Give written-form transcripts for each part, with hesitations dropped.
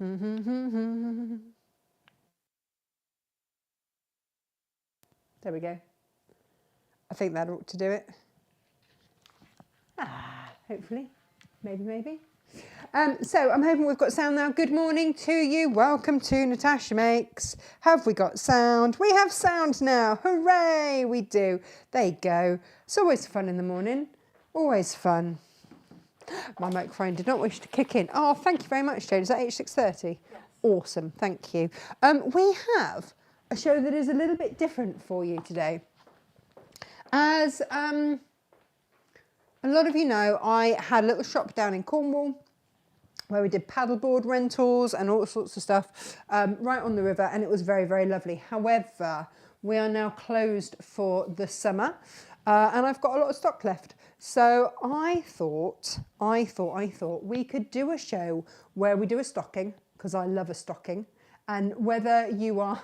There we go. I think that ought to do it. Hopefully. Maybe. So I'm hoping we've got sound now. Good morning to you. Welcome to Natasha Makes. Have we got sound? We have sound now. Hooray, we do. There you go. It's always fun in the morning. Always fun. My microphone did not wish to kick in. Oh, thank you very much, Jane. Is that H630? Yes. Awesome, thank you. We have a show that is a little bit different for you today. As a lot of you know, I had a little shop down in Cornwall where we did paddleboard rentals and all sorts of stuff right on the river, and it was very, very lovely. However, we are now closed for the summer and I've got a lot of stock left. So I thought we could do a show where we do a stocking, because I love a stocking, and whether you are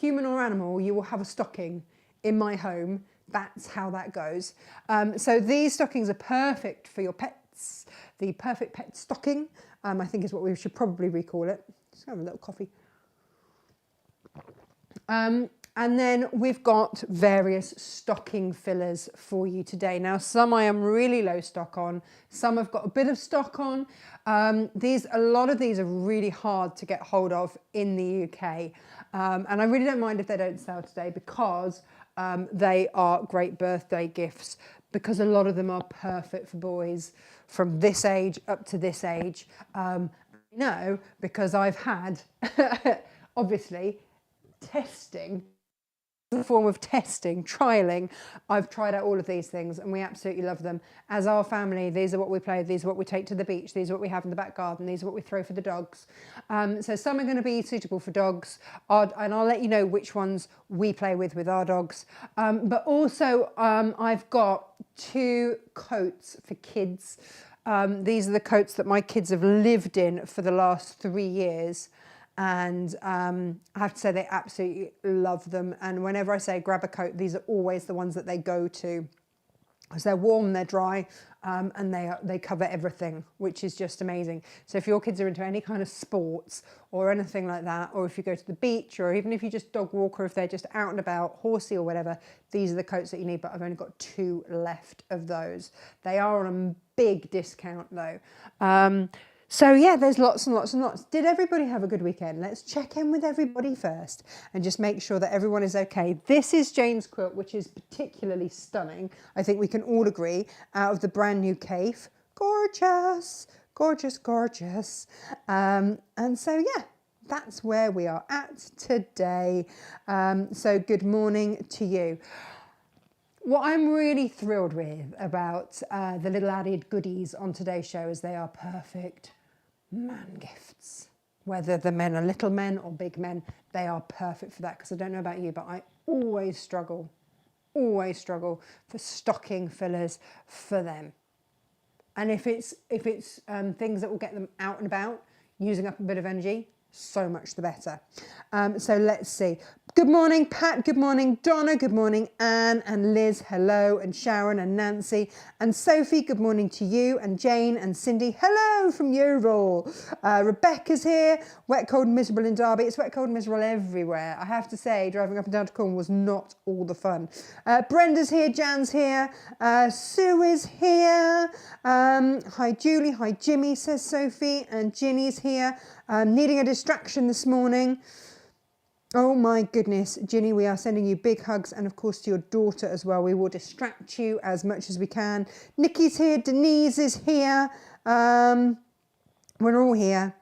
human or animal, you will have a stocking in my home. That's how that goes. So these stockings are perfect for your pets. The perfect pet stocking, I think is what we should probably recall it. Just have a little coffee. And then we've got various stocking fillers for you today. Now, some I am really low stock on, some I've got a bit of stock on. A lot of these are really hard to get hold of in the UK. And I really don't mind if they don't sell today, because they are great birthday gifts, because a lot of them are perfect for boys from this age up to this age. No, because I've had, obviously, testing, a form of testing, trialing. I've tried out all of these things and we absolutely love them. As our family, these are what we play, these are what we take to the beach, these are what we have in the back garden, these are what we throw for the dogs. So some are going to be suitable for dogs, and I'll let you know which ones we play with our dogs. But also I've got 2 coats for kids. These are the coats that my kids have lived in for the last 3 years. And I have to say they absolutely love them. And whenever I say grab a coat, these are always the ones that they go to, because they're warm, they're dry, and they cover everything, which is just amazing. So if your kids are into any kind of sports or anything like that, or if you go to the beach, or even if you just dog walk, or if they're just out and about, horsey or whatever, these are the coats that you need. But I've only got 2 left of those. They are on a big discount though. So yeah, there's lots and lots and lots. Did everybody have a good weekend? Let's check in with everybody first and just make sure that everyone is okay. This is Jane's quilt, which is particularly stunning. I think we can all agree, out of the brand new Cave. Gorgeous, gorgeous, gorgeous. And so yeah, that's where we are at today. So good morning to you. What I'm really thrilled with about the little added goodies on today's show is they are perfect man gifts. Whether the men are little men or big men, they are perfect for that, because I don't know about you, but I always struggle for stocking fillers for them. And if it's things that will get them out and about, using up a bit of energy, so much the better. So let's see. Good morning, Pat. Good morning, Donna. Good morning, Anne and Liz. Hello, and Sharon and Nancy and Sophie. Good morning to you, and Jane and Cindy. Hello from Ural. Rebecca's here. Wet, cold, and miserable in Derby. It's wet, cold, and miserable everywhere. I have to say, driving up and down to Cornwall was not all the fun. Brenda's here. Jan's here. Sue is here. Hi, Julie. Hi, Jimmy, says Sophie. And Ginny's here. Needing a distraction this morning. Oh my goodness, Ginny, we are sending you big hugs, and of course to your daughter as well. We will distract you as much as we can. Nikki's here, Denise is here. We're all here,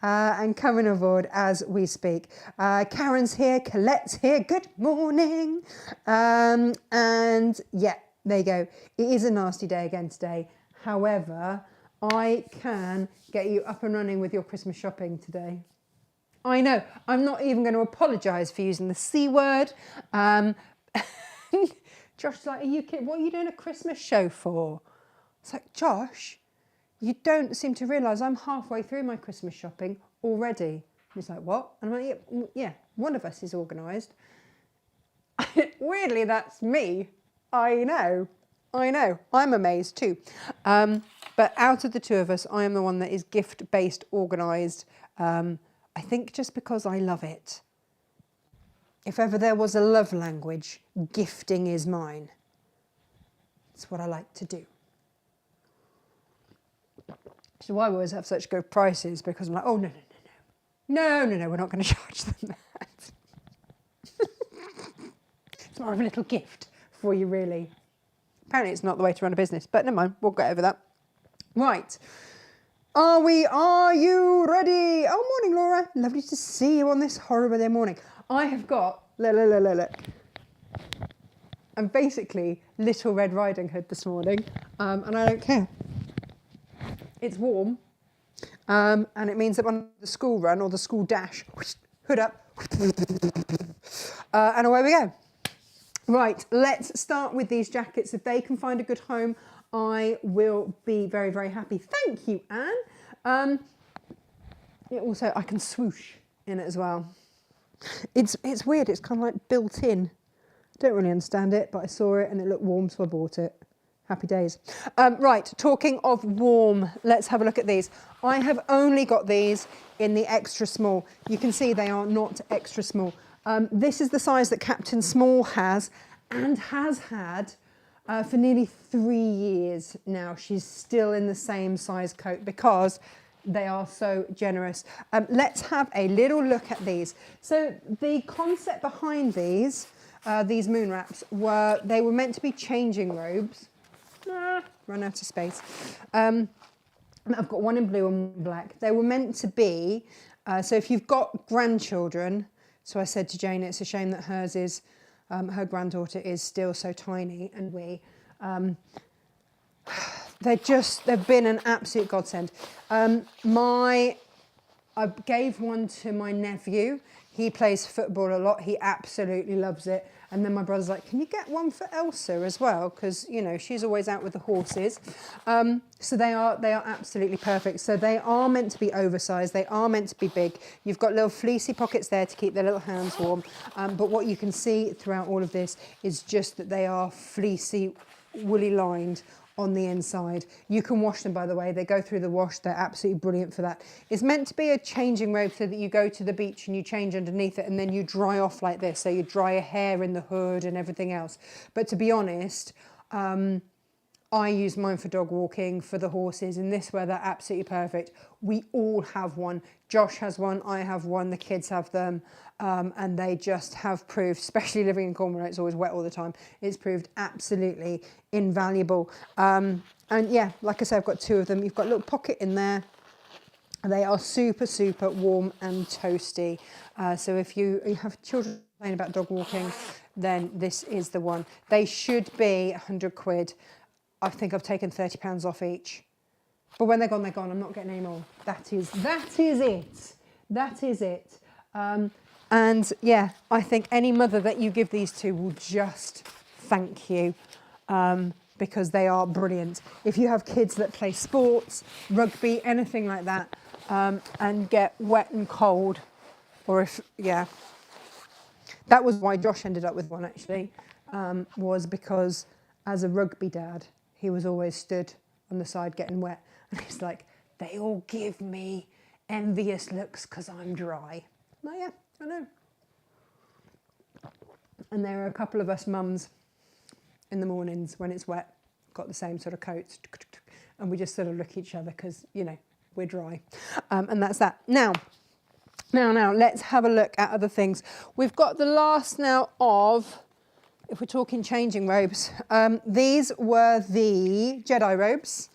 and coming aboard as we speak. Karen's here, Colette's here, good morning. And yeah, there you go. It is a nasty day again today. However, I can get you up and running with your Christmas shopping today. I know, I'm not even going to apologise for using the C word. Josh's like, are you kidding? What are you doing a Christmas show for? It's like, Josh, you don't seem to realise I'm halfway through my Christmas shopping already. He's like, what? And I'm like, yeah, one of us is organised. Weirdly, that's me. I know, I'm amazed too. But out of the two of us, I am the one that is gift-based, organised. I think just because I love it. If ever there was a love language, gifting is mine. It's what I like to do. So why we always have such good prices, because I'm like, oh, no, we're not going to charge them that. It's more of a little gift for you, really. Apparently it's not the way to run a business, but never mind, we'll get over that. Right. Are you ready? Oh, morning, Laura. Lovely to see you on this horrible day morning. I have got, look. I'm basically Little Red Riding Hood this morning, and I don't care. It's warm, and it means that when the school run or the school dash, hood up, and away we go. Right, let's start with these jackets. If they can find a good home, I will be very, very happy. Thank you, Anne. Also, I can swoosh in it as well. It's weird, it's kind of like built in. I don't really understand it, but I saw it and it looked warm, so I bought it. Happy days. Right, talking of warm, let's have a look at these. I have only got these in the extra small. You can see they are not extra small. This is the size that Captain Small has and has had for nearly 3 years now. She's still in the same size coat because they are so generous. Let's have a little look at these. So the concept behind these moon wraps they were meant to be changing robes. Run out of space. I've got one in blue and one in black. They were meant to be, so if you've got grandchildren, so I said to Jane, it's a shame that hers is, her granddaughter is still so tiny and wee. They've been an absolute godsend. I gave one to my nephew. He plays football a lot. He absolutely loves it. And then my brother's like, can you get one for Elsa as well? Because, you know, she's always out with the horses. So they are absolutely perfect. So they are meant to be oversized. They are meant to be big. You've got little fleecy pockets there to keep their little hands warm. But what you can see throughout all of this is just that they are fleecy, woolly lined on the inside. You can wash them, by the way. They go through the wash. They're absolutely brilliant for that. It's meant to be a changing robe so that you go to the beach and you change underneath it and then you dry off like this. So you dry your hair in the hood and everything else. But to be honest, I use mine for dog walking, for the horses. In this weather, absolutely perfect. We all have one. Josh has one, I have one, the kids have them. And they just have proved, especially living in Cornwall, it's always wet all the time, it's proved absolutely invaluable. And yeah, like I said, I've got two of them. You've got a little pocket in there. They are super, super warm and toasty. So if you have children playing about dog walking, then this is the one. They should be 100 quid. I think I've taken £30 off each. But when they're gone, they're gone. I'm not getting any more. That is it. That is it. And yeah, I think any mother that you give these to will just thank you because they are brilliant. If you have kids that play sports, rugby, anything like that, and get wet and cold, or if, yeah, that was why Josh ended up with one actually, was because as a rugby dad, he was always stood on the side getting wet. And he's like, they all give me envious looks because I'm dry. Like, yeah, I know. And there are a couple of us mums in the mornings when it's wet, got the same sort of coats, and we just sort of look at each other because, you know, we're dry. And that's that. Now, let's have a look at other things. We've got the last now of, if we're talking changing robes, these were the Jedi robes.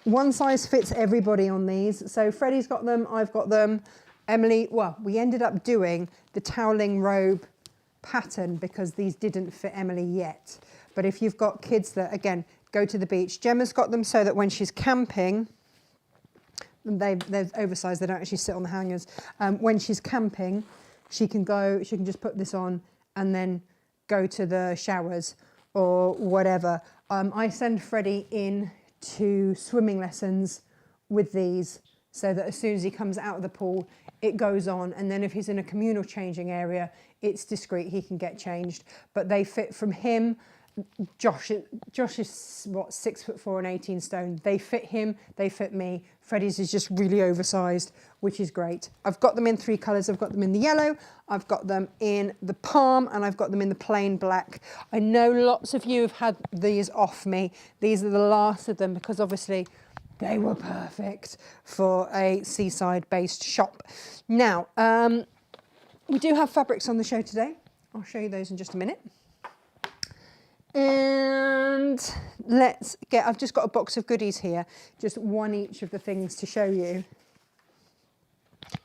One size fits everybody on these. So Freddie's got them, I've got them. Emily, well, we ended up doing the toweling robe pattern because these didn't fit Emily yet. But if you've got kids that, again, go to the beach, Gemma's got them so that when she's camping, they're oversized, they don't actually sit on the hangers. When she's camping, she can just put this on and then go to the showers or whatever. I send Freddie in to swimming lessons with these so that as soon as he comes out of the pool, it goes on. And then if he's in a communal changing area, it's discreet, he can get changed. But they fit from him Josh is what, 6'4" and 18 stone. They fit him, they fit me. Freddie's is just really oversized, which is great. I've got them in 3 colors. I've got them in the yellow, I've got them in the palm, and I've got them in the plain black. I know lots of you have had these off me. These are the last of them because obviously they were perfect for a seaside based shop. Now, we do have fabrics on the show today. I'll show you those in just a minute. And I've just got a box of goodies here, just one each of the things to show you.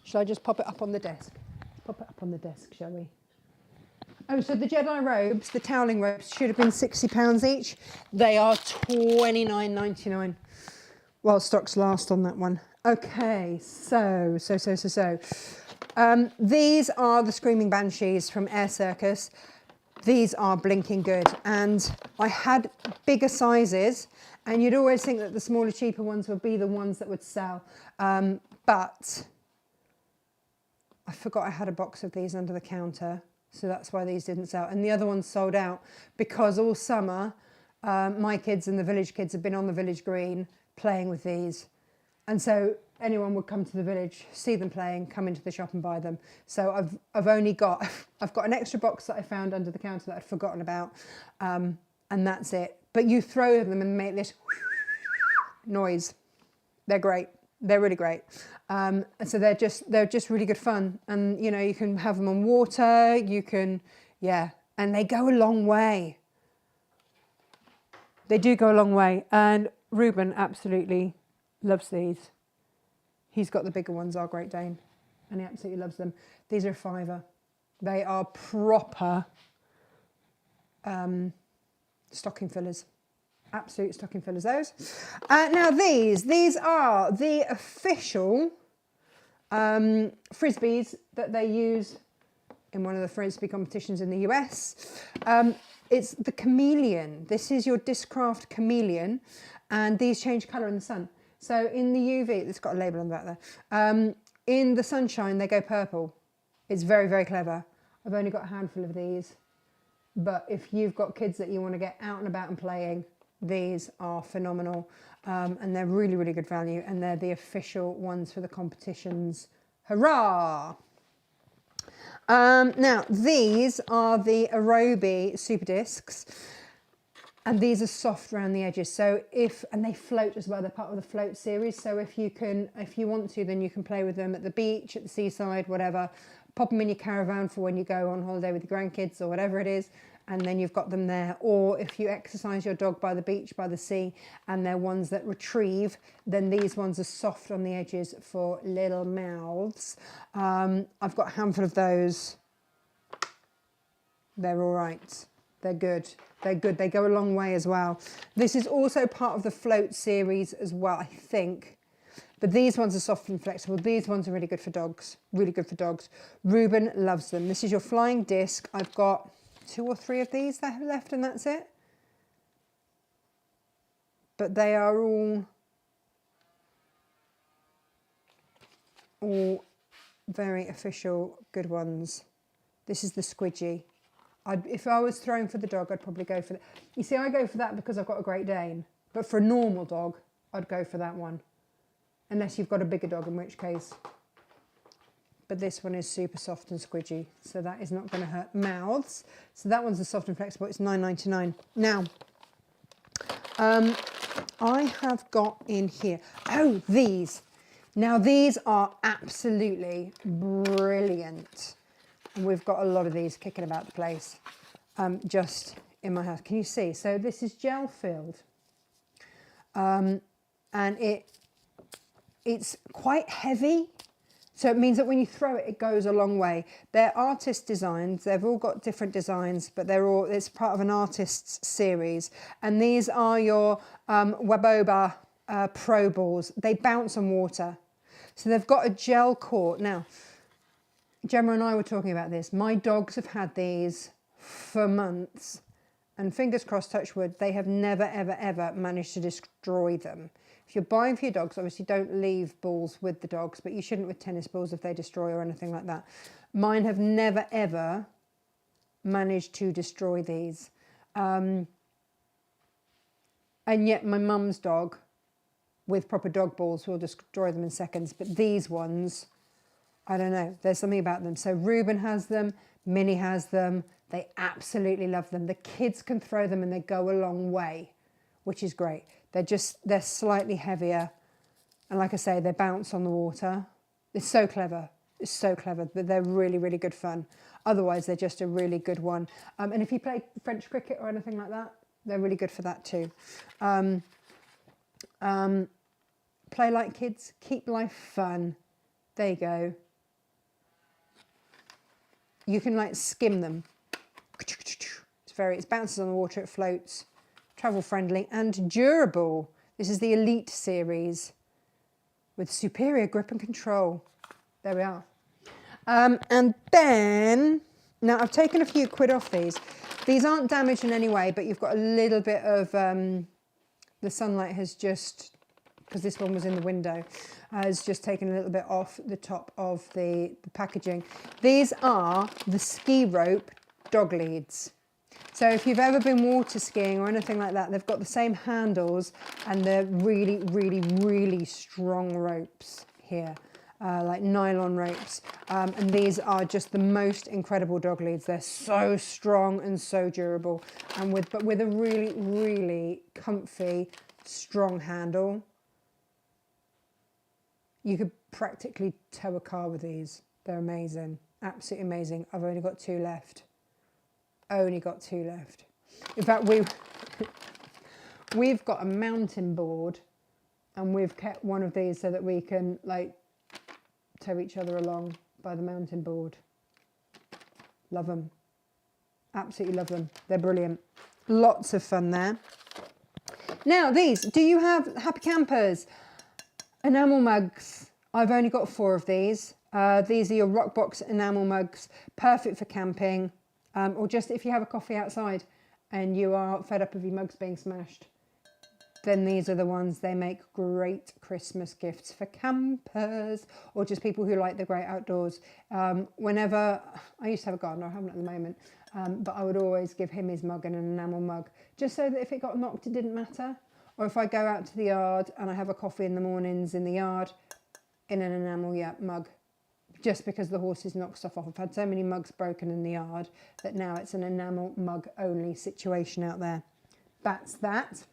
Shall I just pop it up on the desk? Pop it up on the desk, shall we? Oh, so the Jedi robes, the toweling robes, should have been £60 each. They are £29.99. While stocks last on that one. Okay, so. These are the Screaming Banshees from Air Circus. These are blinking good, and I had bigger sizes, and you'd always think that the smaller, cheaper ones would be the ones that would sell, but I forgot I had a box of these under the counter, so that's why these didn't sell, and the other ones sold out because all summer my kids and the village kids have been on the village green playing with these, and so anyone would come to the village, see them playing, come into the shop and buy them. So I've got an extra box that I found under the counter that I'd forgotten about, and that's it. But you throw them and make this noise. They're great. They're really great. So they're just really good fun. And you know, you can have them on water. You can, yeah, and they go a long way. They do go a long way. And Ruben absolutely loves these. He's got the bigger ones, our Great Dane, and he absolutely loves them. These are a £5. They are proper stocking fillers. Absolute stocking fillers, those. Now these are the official Frisbees that they use in one of the Frisbee competitions in the US. It's the Chameleon. This is your Discraft Chameleon, and these change colour in the sun. So in the UV, it's got a label on the back there. In the sunshine, they go purple. It's very, very clever. I've only got a handful of these, but if you've got kids that you want to get out and about and playing, these are phenomenal. And they're really, really good value, and they're the official ones for the competitions. Hurrah! Now, these are the Arobi Super Discs. And these are soft around the edges, so and they float as well. They're part of the float series. So if you want to, then you can play with them at the beach, at the seaside, whatever. Pop them in your caravan for when you go on holiday with your grandkids or whatever it is, and then you've got them there. Or if you exercise your dog by the beach, by the sea, and they're ones that retrieve, then these ones are soft on the edges for little mouths. I've got a handful of those. They're all right. They're good. They're good. They go a long way as well. This is also part of the float series as well, I think. But these ones are soft and flexible. These ones are really good for dogs. Really good for dogs. Ruben loves them. This is your flying disc. I've got 2 or 3 of these that have left, and that's it. But they are all very official, good ones. This is the squidgy. If I was throwing for the dog, I'd probably go for that. You see, I go for that because I've got a Great Dane. But for a normal dog, I'd go for that one. Unless you've got a bigger dog, in which case. But this one is super soft and squidgy, so that is not going to hurt mouths. So that one's the soft and flexible. It's £9.99. Now, I have got in here. Oh, these. Now, these are absolutely brilliant. And we've got a lot of these kicking about the place, just in my house. Can you see? So this is gel filled, and it's quite heavy. So it means that when you throw it, it goes a long way. They're artist designs. They've all got different designs, but it's part of an artist's series. And these are your Waboba Pro balls. They bounce on water. So they've got a gel core. Now, Gemma and I were talking about this. My dogs have had these for months, and fingers crossed, touch wood, they have never, ever, ever managed to destroy them. If you're buying for your dogs, obviously don't leave balls with the dogs, but you shouldn't with tennis balls if they destroy or anything like that. Mine have never, ever managed to destroy these. And yet my mum's dog, with proper dog balls, will destroy them in seconds. But these ones, I don't know, there's something about them. So Ruben has them, Minnie has them. They absolutely love them. The kids can throw them and they go a long way, which is great. They're slightly heavier. And like I say, they bounce on the water. It's so clever. It's so clever, but they're really, really good fun. Otherwise, they're just a really good one. And if you play French cricket or anything like that, they're really good for that too. Play like kids, keep life fun. There you go. You can like skim them. It bounces on the water, it floats. Travel friendly and durable. This is the Elite series with superior grip and control. There we are. And then, now I've taken a few quid off these. These aren't damaged in any way, but you've got a little bit of, the sunlight has just, because this one was in the window, has just taken a little bit off the top of the packaging. These are the ski rope dog leads. So if you've ever been water skiing or anything like that, they've got the same handles and they're really, really, really strong ropes here. Like nylon ropes, and these are just the most incredible dog leads. They're so strong and so durable, and with a really, really comfy, strong handle. You could practically tow a car with these. They're amazing, absolutely amazing. I've only got 2 left. Only got 2 left. In fact, we've got a mountain board, and we've kept one of these so that we can like tow each other along by the mountain board. Love them. Absolutely love them. They're brilliant. Lots of fun there. Now these, do you have Happy Campers? Enamel mugs. I've only got 4 of these. These are your rock box enamel mugs. Perfect for camping. Or just if you have a coffee outside and you are fed up of your mugs being smashed. Then these are the ones. They make great Christmas gifts for campers or just people who like the great outdoors. Whenever, I used to have a gardener, I haven't at the moment, but I would always give him his mug and an enamel mug, just so that if it got knocked, it didn't matter. Or if I go out to the yard and I have a coffee in the mornings in the yard, in an enamel mug, just because the horses knock stuff off. I've had so many mugs broken in the yard that now it's an enamel mug only situation out there. That's that.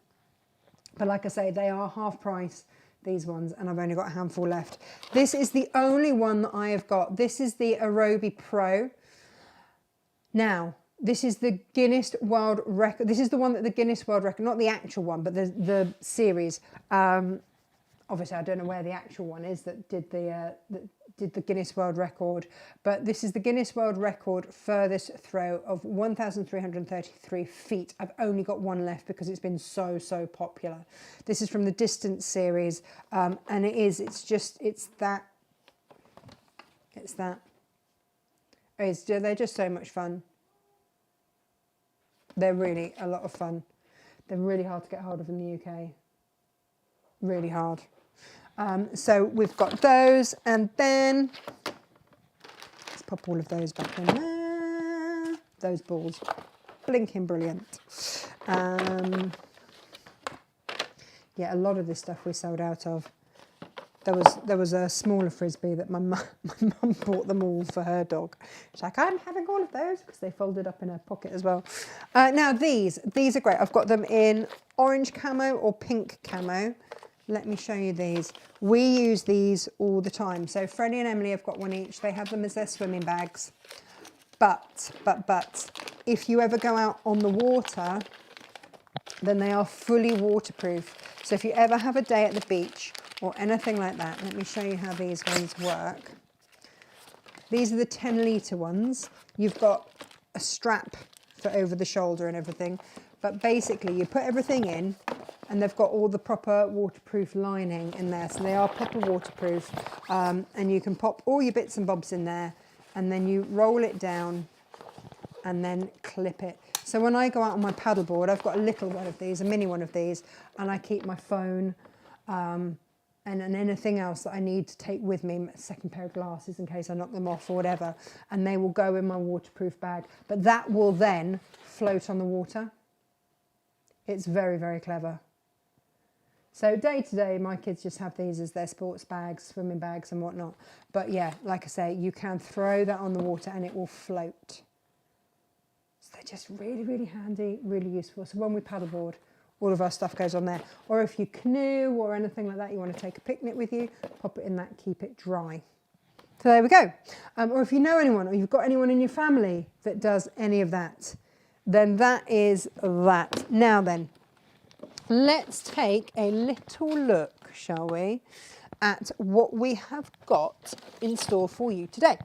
But like I say, they are half price, these ones, and I've only got a handful left. This is the only one that I have got. This is the Aerobie Pro. Now, this is the Guinness World Record. This is the one that the Guinness World Record, not the actual one, but the series. Obviously, I don't know where the actual one is that did the Guinness World Record, but this is the Guinness World Record furthest throw of 1,333 feet. I've only got one left because it's been so popular. This is from the distance series, and they're just so much fun. They're really a lot of fun. They're really hard to get hold of in the UK. Really hard. So we've got those, and then let's pop all of those back in there. Those balls, blinking brilliant. Yeah, a lot of this stuff we sold out of. There was a smaller frisbee that my mum bought them all for her dog. She's like, I'm having all of those because they folded up in her pocket as well. Now these are great. I've got them in orange camo or pink camo. Let me show you these. We use these all the time. So Freddie and Emily have got one each. They have them as their swimming bags. But, if you ever go out on the water, then they are fully waterproof. So if you ever have a day at the beach or anything like that, let me show you how these ones work. These are the 10-litre ones. You've got a strap for over the shoulder and everything. But basically, you put everything in, and they've got all the proper waterproof lining in there. So they are proper waterproof, and you can pop all your bits and bobs in there, and then you roll it down and then clip it. So when I go out on my paddleboard, I've got a little one of these, a mini one of these, and I keep my phone and anything else that I need to take with me, a second pair of glasses in case I knock them off or whatever, and they will go in my waterproof bag. But that will then float on the water. It's very, very clever. So day to day, my kids just have these as their sports bags, swimming bags and whatnot. But yeah, like I say, you can throw that on the water and it will float. So they're just really, really handy, really useful. So when we paddleboard, all of our stuff goes on there. Or if you canoe or anything like that, you want to take a picnic with you, pop it in that, keep it dry. So there we go. Or if you know anyone or you've got anyone in your family that does any of that, then that is that. Now then, let's take a little look, shall we, at what we have got in store for you today.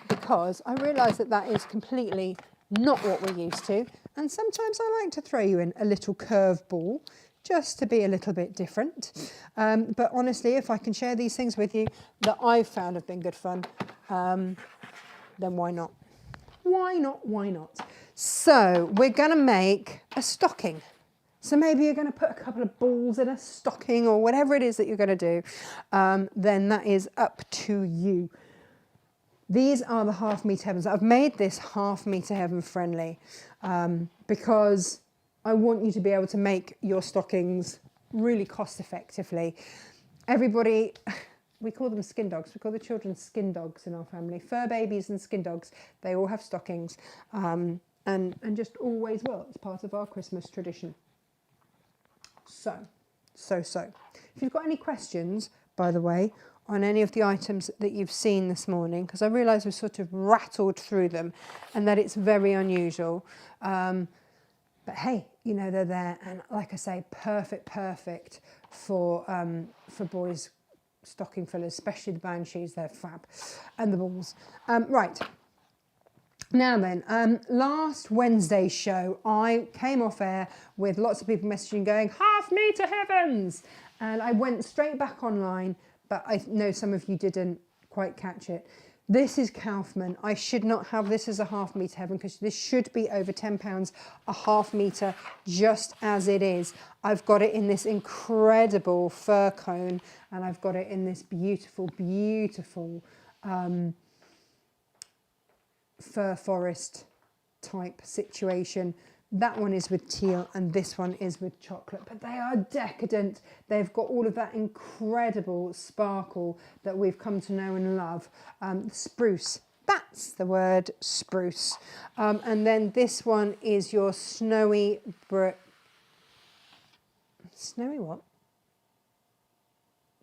Because I realise that that is completely not what we're used to. And sometimes I like to throw you in a little curveball just to be a little bit different. But honestly, if I can share these things with you that I've found have been good fun, then why not? Why not? Why not? So we're going to make a stocking. So maybe you're going to put a couple of balls in a stocking or whatever it is that you're going to do. Then that is up to you. These are the Half Metre Heavens. I've made this Half Metre Heaven-friendly because I want you to be able to make your stockings really cost effectively. Everybody, we call them skin dogs. We call the children skin dogs in our family. Fur babies and skin dogs, they all have stockings and just always will. It's part of our Christmas tradition. So. If you've got any questions, by the way, on any of the items that you've seen this morning, because I realise we've sort of rattled through them and that it's very unusual. But hey, you know, they're there. And like I say, perfect for boys' stocking fillers, especially the band shoes, they're fab. And the balls. Right. Now then, last Wednesday's show, I came off air with lots of people messaging going, Half Metre Heavens! And I went straight back online, but I know some of you didn't quite catch it. This is Kaufman. I should not have this as a Half Metre Heaven because this should be over £10 a half metre just as it is. I've got it in this incredible fur cone and I've got it in this beautiful fir forest type situation. That one is with teal and this one is with chocolate, but they are decadent. They've got all of that incredible sparkle that we've come to know and love. Spruce, that's the word, spruce. And then this one is your snowy snowy what?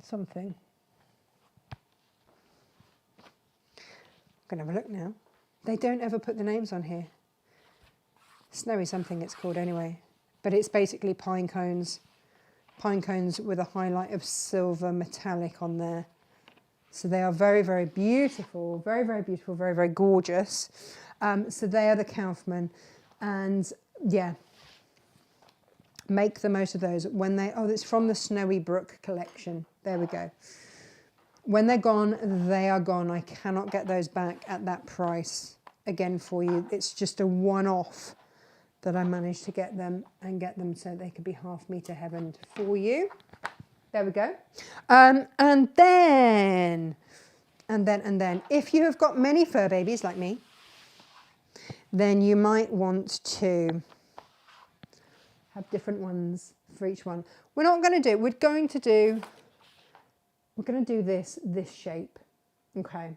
Something. I'm gonna have a look now. They don't ever put the names on here. Snowy something it's called anyway, but it's basically pine cones with a highlight of silver metallic on there. So they are very beautiful, very gorgeous. So they are the Kaufman, and yeah, make the most of those when they, it's from the Snowy Brook collection. There we go. When they're gone, they are gone. I cannot get those back at that price again for you. It's just a one-off that I managed to get them so they could be Half Metre Heaven for you. There we go. And then, if you have got many fur babies like me, then you might want to have different ones for each one. We're going to do this shape, okay?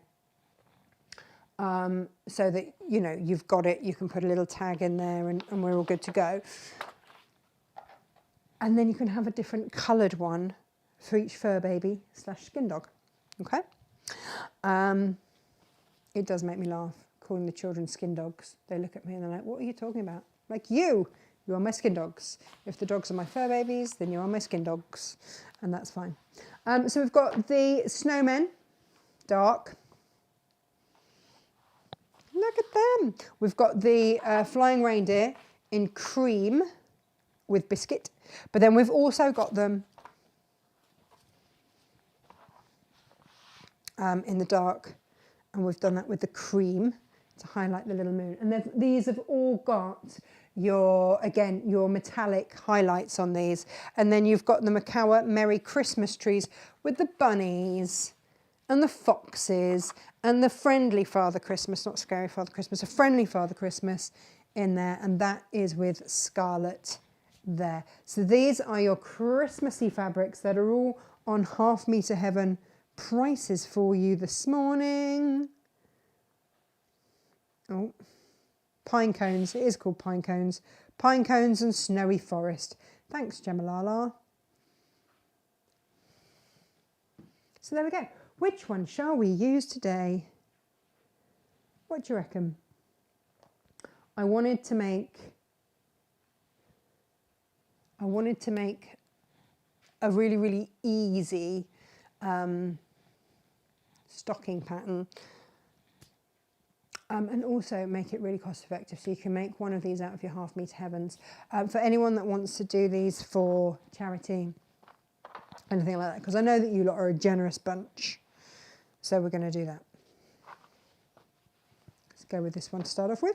So that, you know, you've got it, you can put a little tag in there and we're all good to go. And then you can have a different coloured one for each fur baby / skin dog, okay? It does make me laugh, calling the children skin dogs. They look at me and they're like, what are you talking about? Like, you are my skin dogs. If the dogs are my fur babies, then you are my skin dogs, and that's fine. So we've got the snowmen, dark. Look at them. We've got the flying reindeer in cream with biscuit, but then we've also got them in the dark, and we've done that with the cream to highlight the little moon. And these have all got your metallic highlights on these. And then you've got the Makawa Merry Christmas trees with the bunnies and the foxes and the friendly Father Christmas, not scary Father Christmas, a friendly Father Christmas in there. And that is with scarlet there. So these are your Christmassy fabrics that are all on Half Metre Heaven prices for you this morning. Oh, pine cones. It is called pine cones. Pine cones and snowy forest. Thanks, Gemalala. So there we go. Which one shall we use today? What do you reckon? I wanted to make a really, really easy stocking pattern. And also make it really cost effective, so you can make one of these out of your Half Metre Heavens. For anyone that wants to do these for charity, anything like that, because I know that you lot are a generous bunch. So we're going to do that. Let's go with this one to start off with.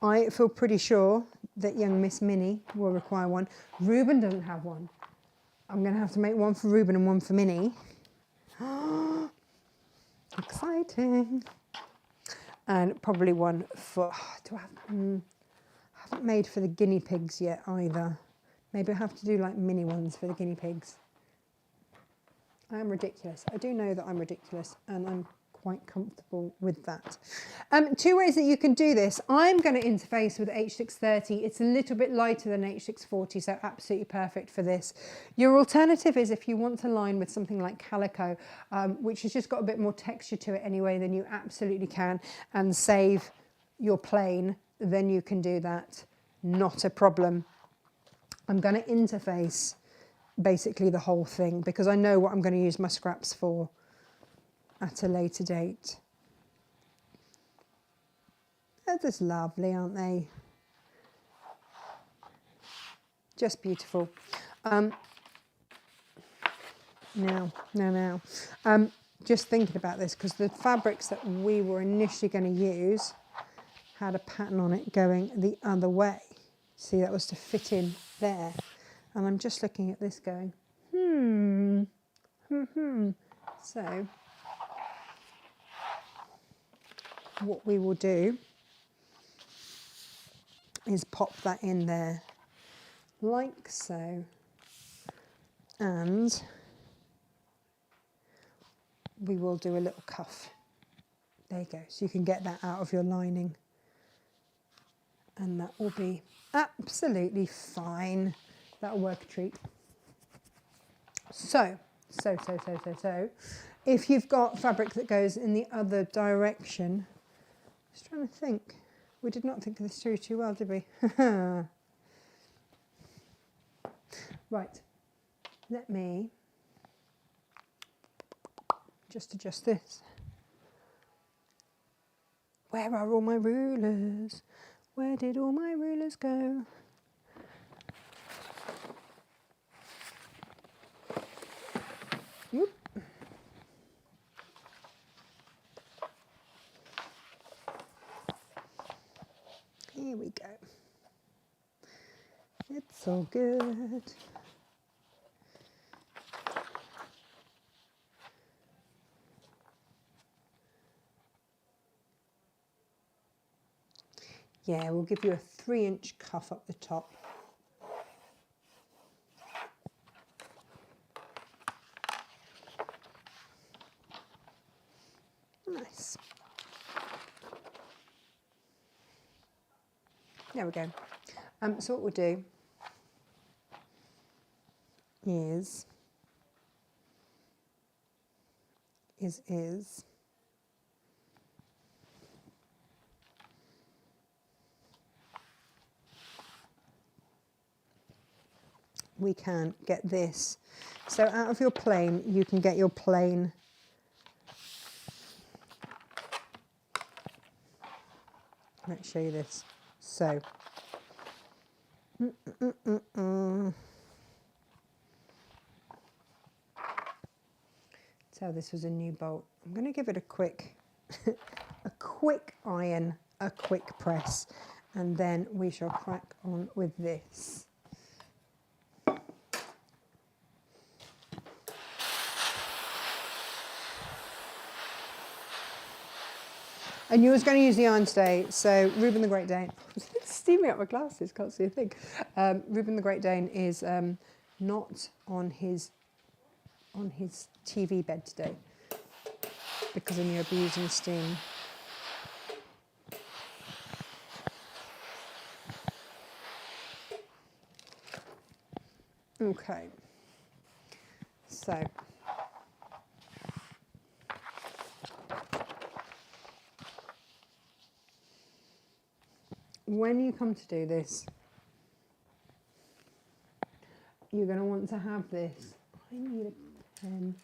I feel pretty sure that young Miss Minnie will require one. Ruben doesn't have one. I'm going to have to make one for Ruben and one for Minnie. Exciting. And probably one for, I haven't made for the guinea pigs yet either. Maybe I have to do like mini ones for the guinea pigs. I am ridiculous. I do know that I'm ridiculous, and I'm quite comfortable with that. Two ways that you can do this. I'm going to interface with H630. It's a little bit lighter than H640, so absolutely perfect for this. Your alternative is if you want to line with something like calico, which has just got a bit more texture to it anyway, then you absolutely can, and save your plain, then you can do that. Not a problem. I'm going to interface basically the whole thing because I know what I'm going to use my scraps for at a later date. They're just lovely, aren't they? Just beautiful. Now. Just thinking about this, because the fabrics that we were initially going to use had a pattern on it going the other way. See, that was to fit in there. And I'm just looking at this going, So what we will do is pop that in there like so, and we will do a little cuff. There you go, so you can get that out of your lining, and that will be absolutely fine. That'll work a treat. So if you've got fabric that goes in the other direction, just trying to think. We did not think of this through too well, did we? Right. Let me just adjust this. Where are all my rulers? Where did all my rulers go? Whoop. Here we go. It's all good. Yeah, we'll give you a 3-inch cuff up the top. Nice. There we go. So what we'll do is we can get this. So out of your plain, you can get your plain let's show you this. So so this was a new bolt. I'm going to give it a quick a quick iron, a quick press, and then we shall crack on with this. And you was going to use the iron today, so Reuben the Great Dane, steaming up my glasses, can't see a thing. Reuben the Great Dane is not on his TV bed today because of you abusing steam. Okay, so when you come to do this, you're going to want to have this. I need a pen.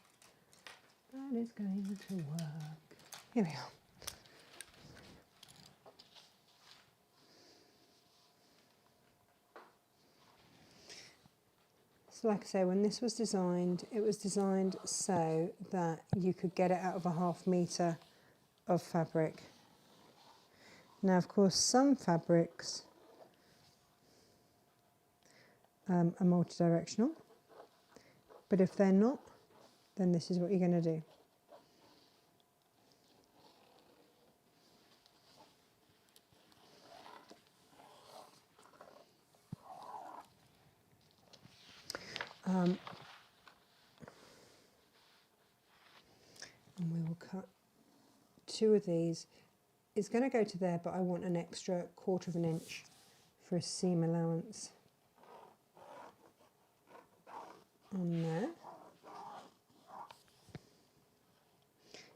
That is going to work. Here we are. So like I say, when this was designed, it was designed so that you could get it out of a 1/2 metre of fabric. Now, of course, some fabrics are multi-directional, but if they're not, then this is what you're going to do. And we will cut 2 of these. It's going to go to there, but I want an extra 1/4 inch for a seam allowance on there.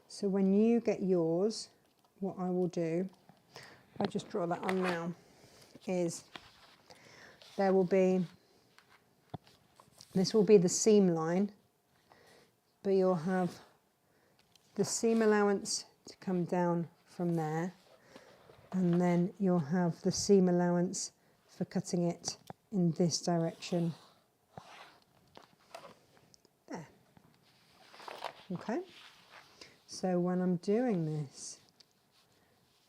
So when you get yours, what I will do, I'll just draw that on now, is there will be, this will be the seam line, but you'll have the seam allowance to come down from there, and then you'll have the seam allowance for cutting it in this direction. There. Okay. So when I'm doing this,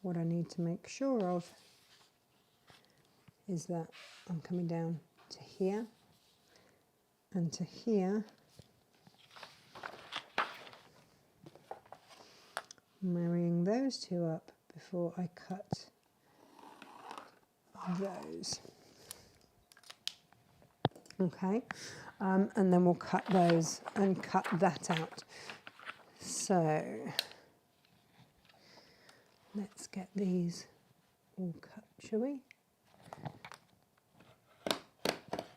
what I need to make sure of is that I'm coming down to here and to here, marrying those 2 up before I cut those. Okay, and then we'll cut those and cut that out. So let's get these all cut, shall we?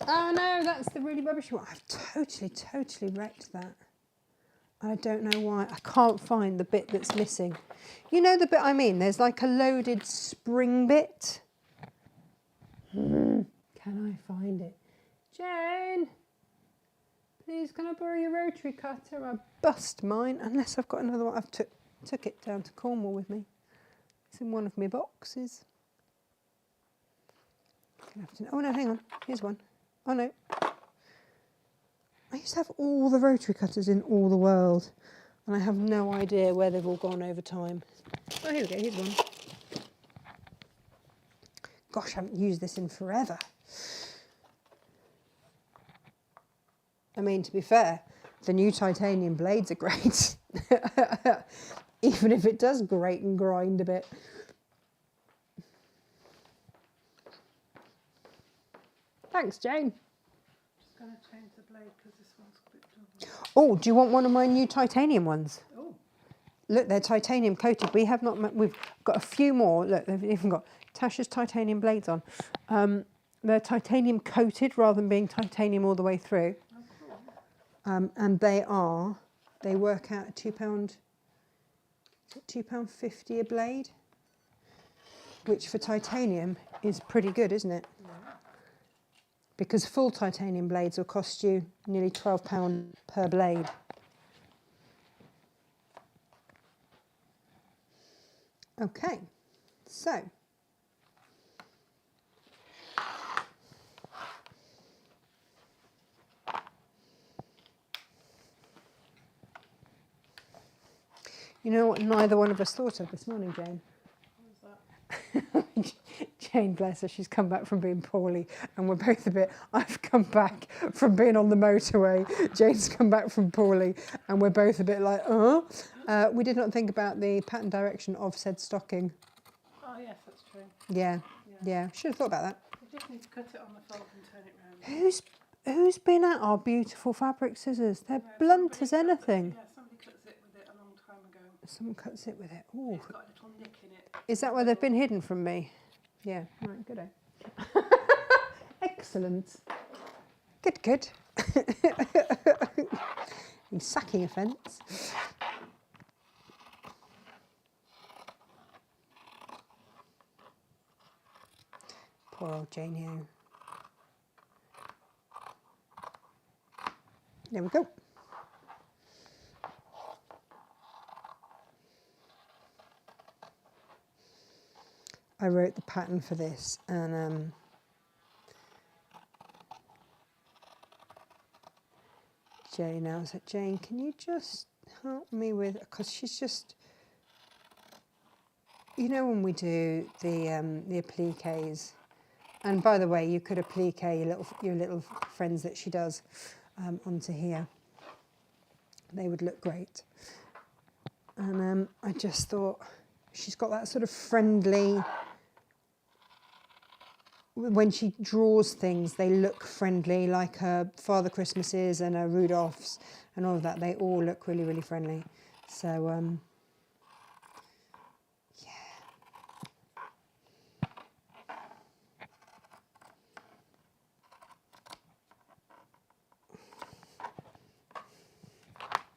Oh no, that's the really rubbishy one. I've totally wrecked that. I don't know why. I can't find the bit that's missing. You know the bit I mean? There's like a loaded spring bit. Can I find it? Jane, please can I borrow your rotary cutter? I bust mine, unless I've got another one. I've took it down to Cornwall with me. It's in one of my boxes. Oh no, hang on. Here's one. Oh no. I used to have all the rotary cutters in all the world, and I have no idea where they've all gone over time. Oh, here we go, here's one. Gosh, I haven't used this in forever. I mean, to be fair, the new titanium blades are great. Even if it does grate and grind a bit. Thanks, Jane. Just going to change the blade because this one's a bit dull. Oh, do you want one of my new titanium ones? Oh. Look, they're titanium coated. We've got a few more. Look, they've even got Tasha's titanium blades on. They're titanium coated rather than being titanium all the way through. Oh, cool. And they work out at £2.50 a blade, which for titanium is pretty good, isn't it? Yeah. Because full titanium blades will cost you nearly £12 per blade. Okay, so you know what neither one of us thought of this morning, Jane? What was that? Jane, bless her, she's come back from being poorly, and we're both a bit, I've come back from being on the motorway, Jane's come back from poorly, and we're both a bit like, we did not think about the pattern direction of said stocking. Oh yes, that's true. Yeah, should have thought about that. You just need to cut it on the fold and turn it round. Who's been at our beautiful fabric scissors? They're blunt as anything. Yeah, somebody cuts it with it a long time ago. Someone cuts it with it. Ooh. It's got a little nick in it. Is that where they've been hidden from me? Yeah, right, good. Excellent. Good. He's sacking a fence. Poor old Jane here. There we go. I wrote the pattern for this, and Jane, I was like, Jane, can you just help me with, because she's just, you know, when we do the appliques, and by the way, you could applique your little friends that she does onto here. They would look great. And I just thought, she's got that sort of friendly, when she draws things, they look friendly, like her Father Christmases and her Rudolphs and all of that. They all look really, really friendly. So, yeah.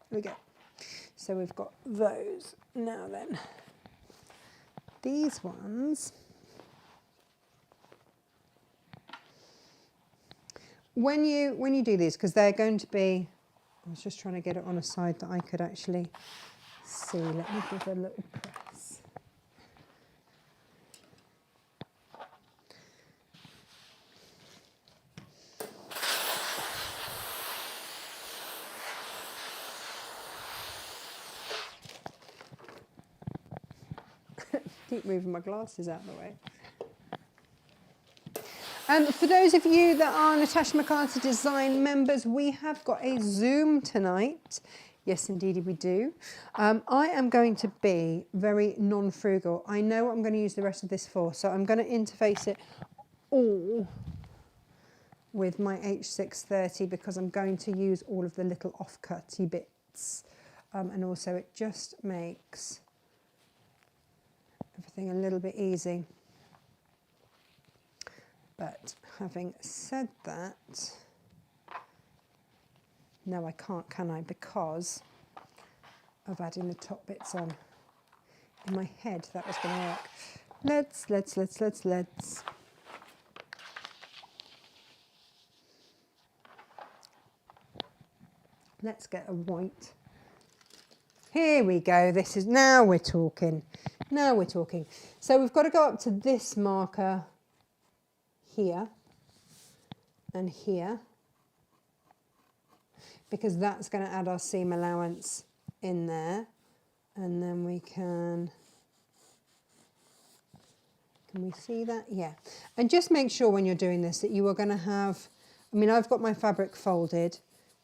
There we go. So we've got those. Now then, these ones, when you do these, because they're going to be, I was just trying to get it on a side that I could actually see. Let me give it a little press. Keep moving my glasses out of the way. For those of you that are Natasha Makes Design members, we have got a Zoom tonight. Yes, indeed we do. I am going to be very non-frugal. I know what I'm going to use the rest of this for, so I'm going to interface it all with my H630 because I'm going to use all of the little off-cutty bits. And also it just makes everything a little bit easy. But having said that, no, I can't, can I? Because of adding the top bits on. In my head, that was going to work. Let's. Let's get a white. Here we go. This is, now we're talking. Now we're talking. So we've got to go up to this marker here and here, because that's going to add our seam allowance in there, and then we can we see that? Yeah. And just make sure when you're doing this that you are going to have, I mean, I've got my fabric folded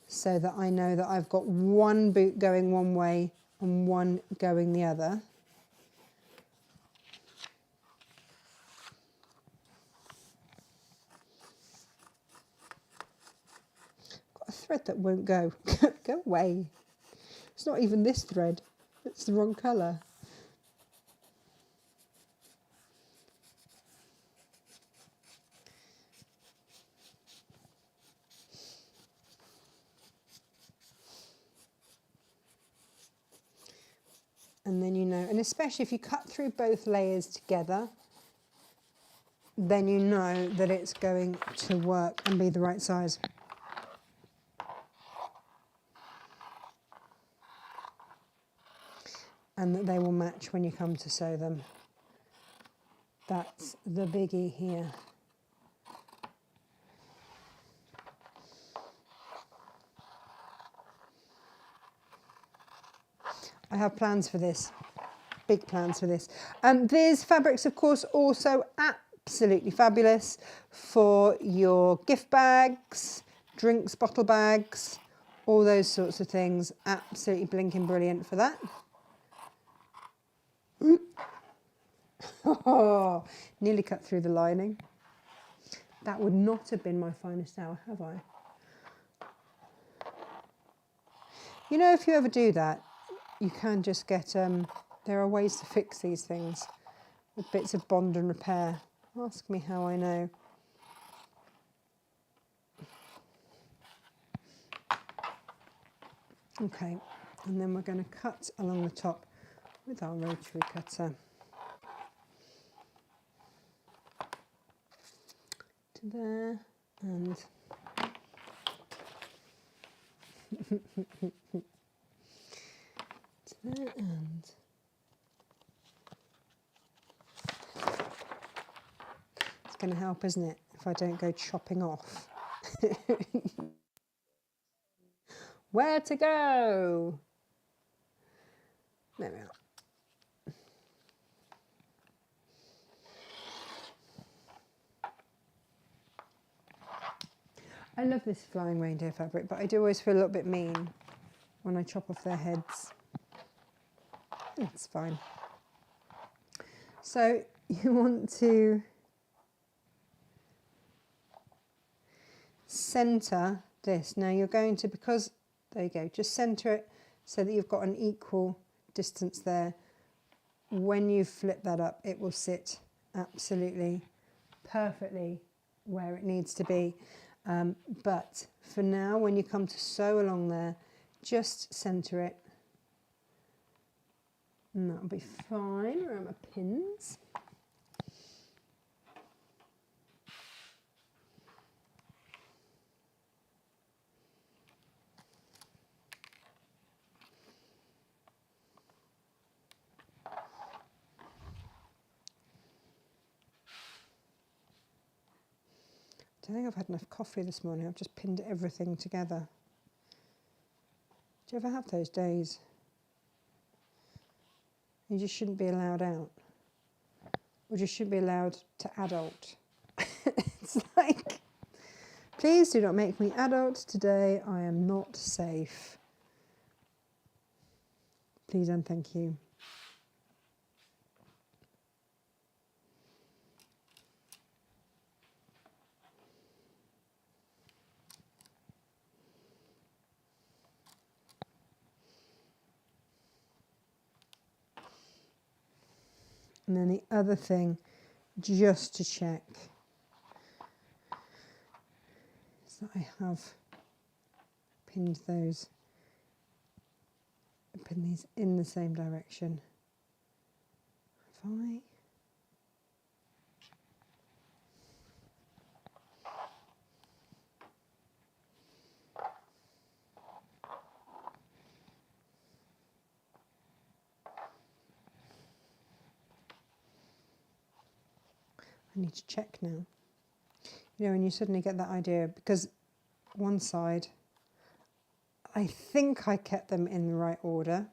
so that I know that I've got one boot going one way and one going the other. A thread that won't go. Go away. It's not even this thread. It's the wrong colour. And then you know, and especially if you cut through both layers together, then you know that it's going to work and be the right size. And that they will match when you come to sew them. That's the biggie here. I have plans for this, big plans for this. There's fabrics, of course, also at absolutely fabulous for your gift bags, drinks, bottle bags, all those sorts of things. Absolutely blinking brilliant for that. Oh, nearly cut through the lining. That would not have been my finest hour, have I? You know, if you ever do that, you can just get, there are ways to fix these things with bits of bond and repair. Ask me how I know. Okay, and then we're going to cut along the top with our rotary cutter. To there, and to there, and it's going to help, isn't it, if I don't go chopping off. Where to go? There we are. I love this flying reindeer fabric, but I do always feel a little bit mean when I chop off their heads. That's fine. So you want to centre this. Now you're going to, because, there you go, just centre it so that you've got an equal distance there. When you flip that up, it will sit absolutely perfectly where it needs to be. But for now, when you come to sew along there, just centre it. And that'll be fine around my pins. I don't think I've had enough coffee this morning. I've just pinned everything together. Do you ever have those days? You just shouldn't be allowed out. Or just shouldn't be allowed to adult. It's like, please do not make me adult today. I am not safe. Please and thank you. And then the other thing, just to check, is that I have pinned those, pin these in the same direction. Have I? I need to check now. You know, when you suddenly get that idea, because one side, I think I kept them in the right order,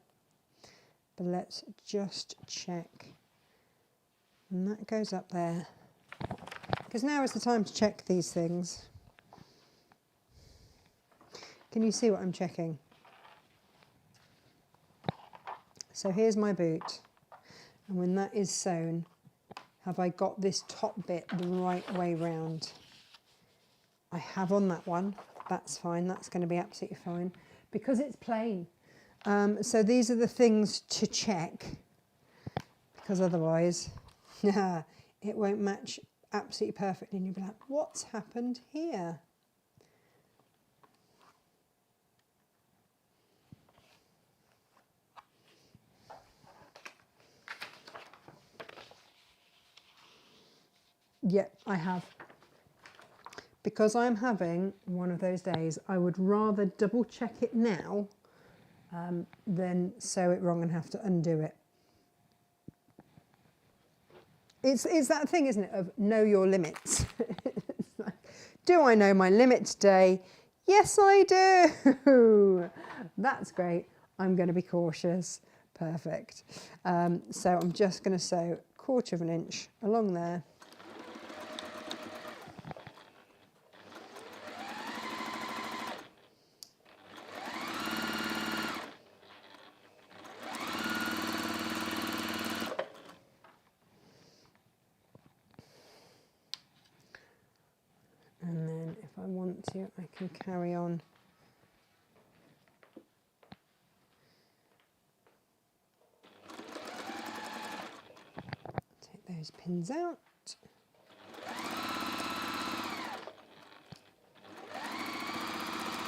but let's just check. And that goes up there, because now is the time to check these things. Can you see what I'm checking? So here's my boot, and when that is sewn, have I got this top bit the right way round? I have on that one. That's fine. That's going to be absolutely fine because it's plain. So these are the things to check, because otherwise it won't match absolutely perfectly and you'll be like, what's happened here? Yep, I have. Because I'm having one of those days, I would rather double check it now than sew it wrong and have to undo it. It's that thing, isn't it, of know your limits. It's like, do I know my limit today? Yes, I do. That's great. I'm going to be cautious. Perfect. So I'm just going to sew 1/4 of an inch along there. see what I can carry on. Take those pins out.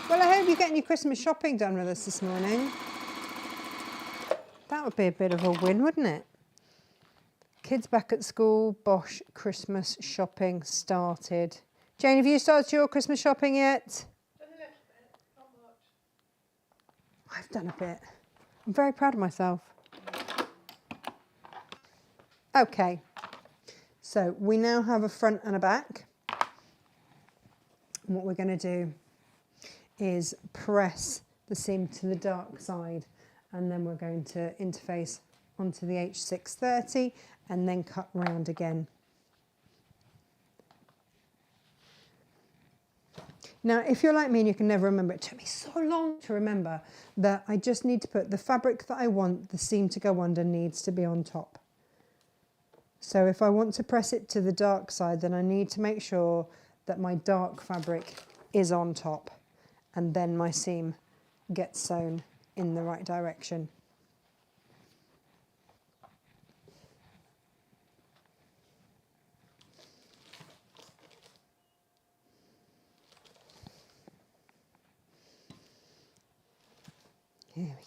Well, I hope you're getting your Christmas shopping done with us this morning. That would be a bit of a win, wouldn't it? Kids back at school, bosh, Christmas shopping started. Jane, have you started your Christmas shopping yet? Done a little bit, not much. I've done a bit. I'm very proud of myself. Okay, so we now have a front and a back. And what we're going to do is press the seam to the dark side, and then we're going to interface onto the H630 and then cut round again. Now, if you're like me and you can never remember, it took me so long to remember that I just need to put the fabric that I want the seam to go under needs to be on top. So if I want to press it to the dark side, then I need to make sure that my dark fabric is on top, and then my seam gets sewn in the right direction. Here we go.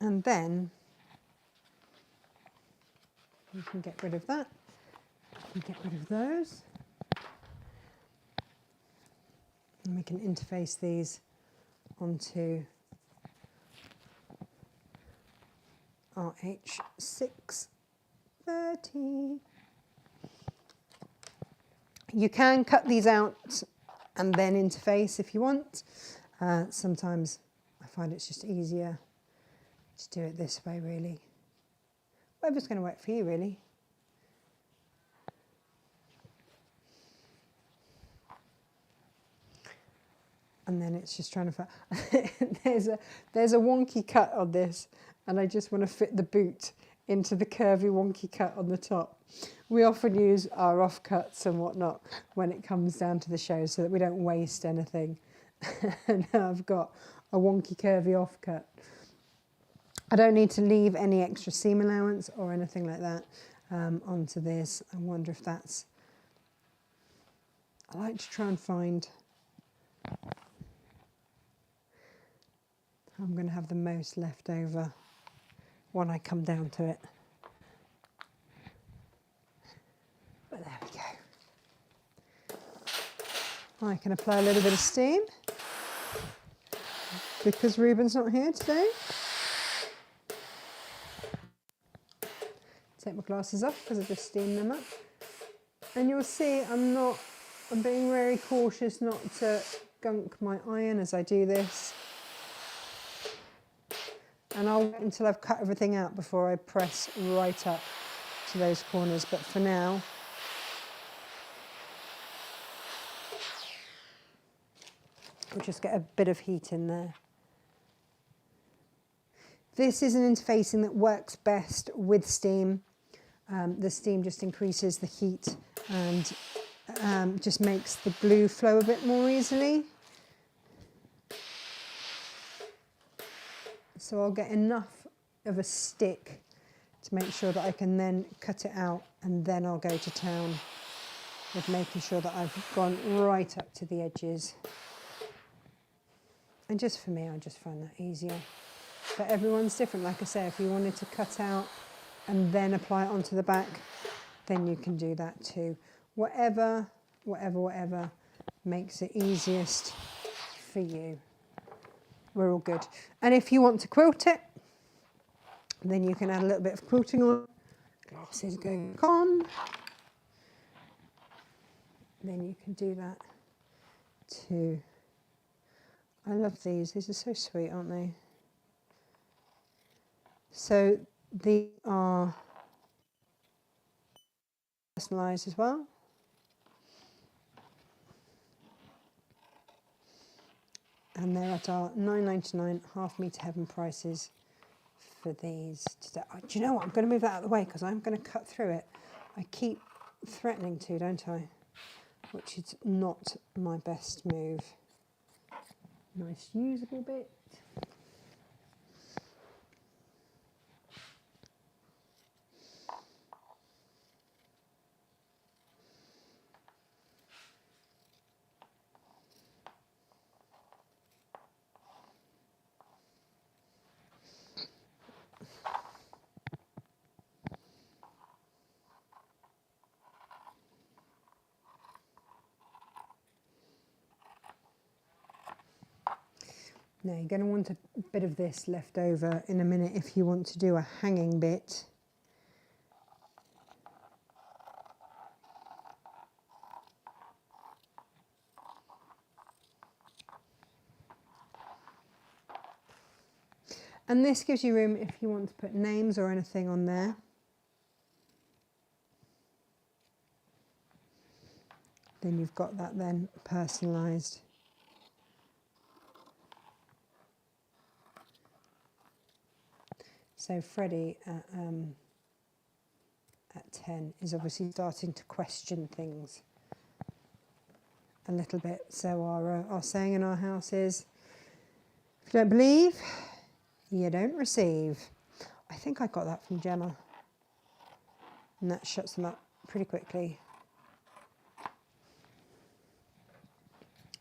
And then we can get rid of that. We get rid of those. And we can interface these onto our H630. You can cut these out and then interface if you want. Sometimes I find it's just easier to do it this way, really. Whatever's going to work for you, really. And then it's just trying to there's a wonky cut on this, and I just want to fit the boot into the curvy wonky cut on the top. We often use our offcuts and whatnot when it comes down to the show so that we don't waste anything. And now I've got a wonky curvy offcut. I don't need to leave any extra seam allowance or anything like that onto this. I wonder if that's... I like to try and find... I'm going to have the most left over when I come down to it. But there we go. I can apply a little bit of steam because Ruben's not here today. Take my glasses off because I just steamed them up. And you'll see I'm being very cautious not to gunk my iron as I do this. And I'll wait until I've cut everything out before I press right up to those corners. But for now, we'll just get a bit of heat in there. This is an interfacing that works best with steam. The steam just increases the heat and just makes the glue flow a bit more easily. So I'll get enough of a stick to make sure that I can then cut it out, and then I'll go to town with making sure that I've gone right up to the edges. And just for me, I just find that easier. But everyone's different. Like I say, if you wanted to cut out and then apply it onto the back, then you can do that too. Whatever makes it easiest for you. We're all good. And if you want to quilt it, then you can add a little bit of quilting on. Glasses going on. Then you can do that too. I love these. These are so sweet, aren't they? So these are personalised as well. And they're at our £9.99 Half Metre Heaven prices for for these today. Do you know what? I'm going to move that out of the way because I'm going to cut through it. I keep threatening to, don't I? Which is not my best move. Nice usable bit. Now you're going to want a bit of this left over in a minute if you want to do a hanging bit. And this gives you room if you want to put names or anything on there. Then you've got that then personalised. So Freddie at 10 is obviously starting to question things a little bit. So our saying in our house is, if you don't believe, you don't receive. I think I got that from Gemma. And that shuts them up pretty quickly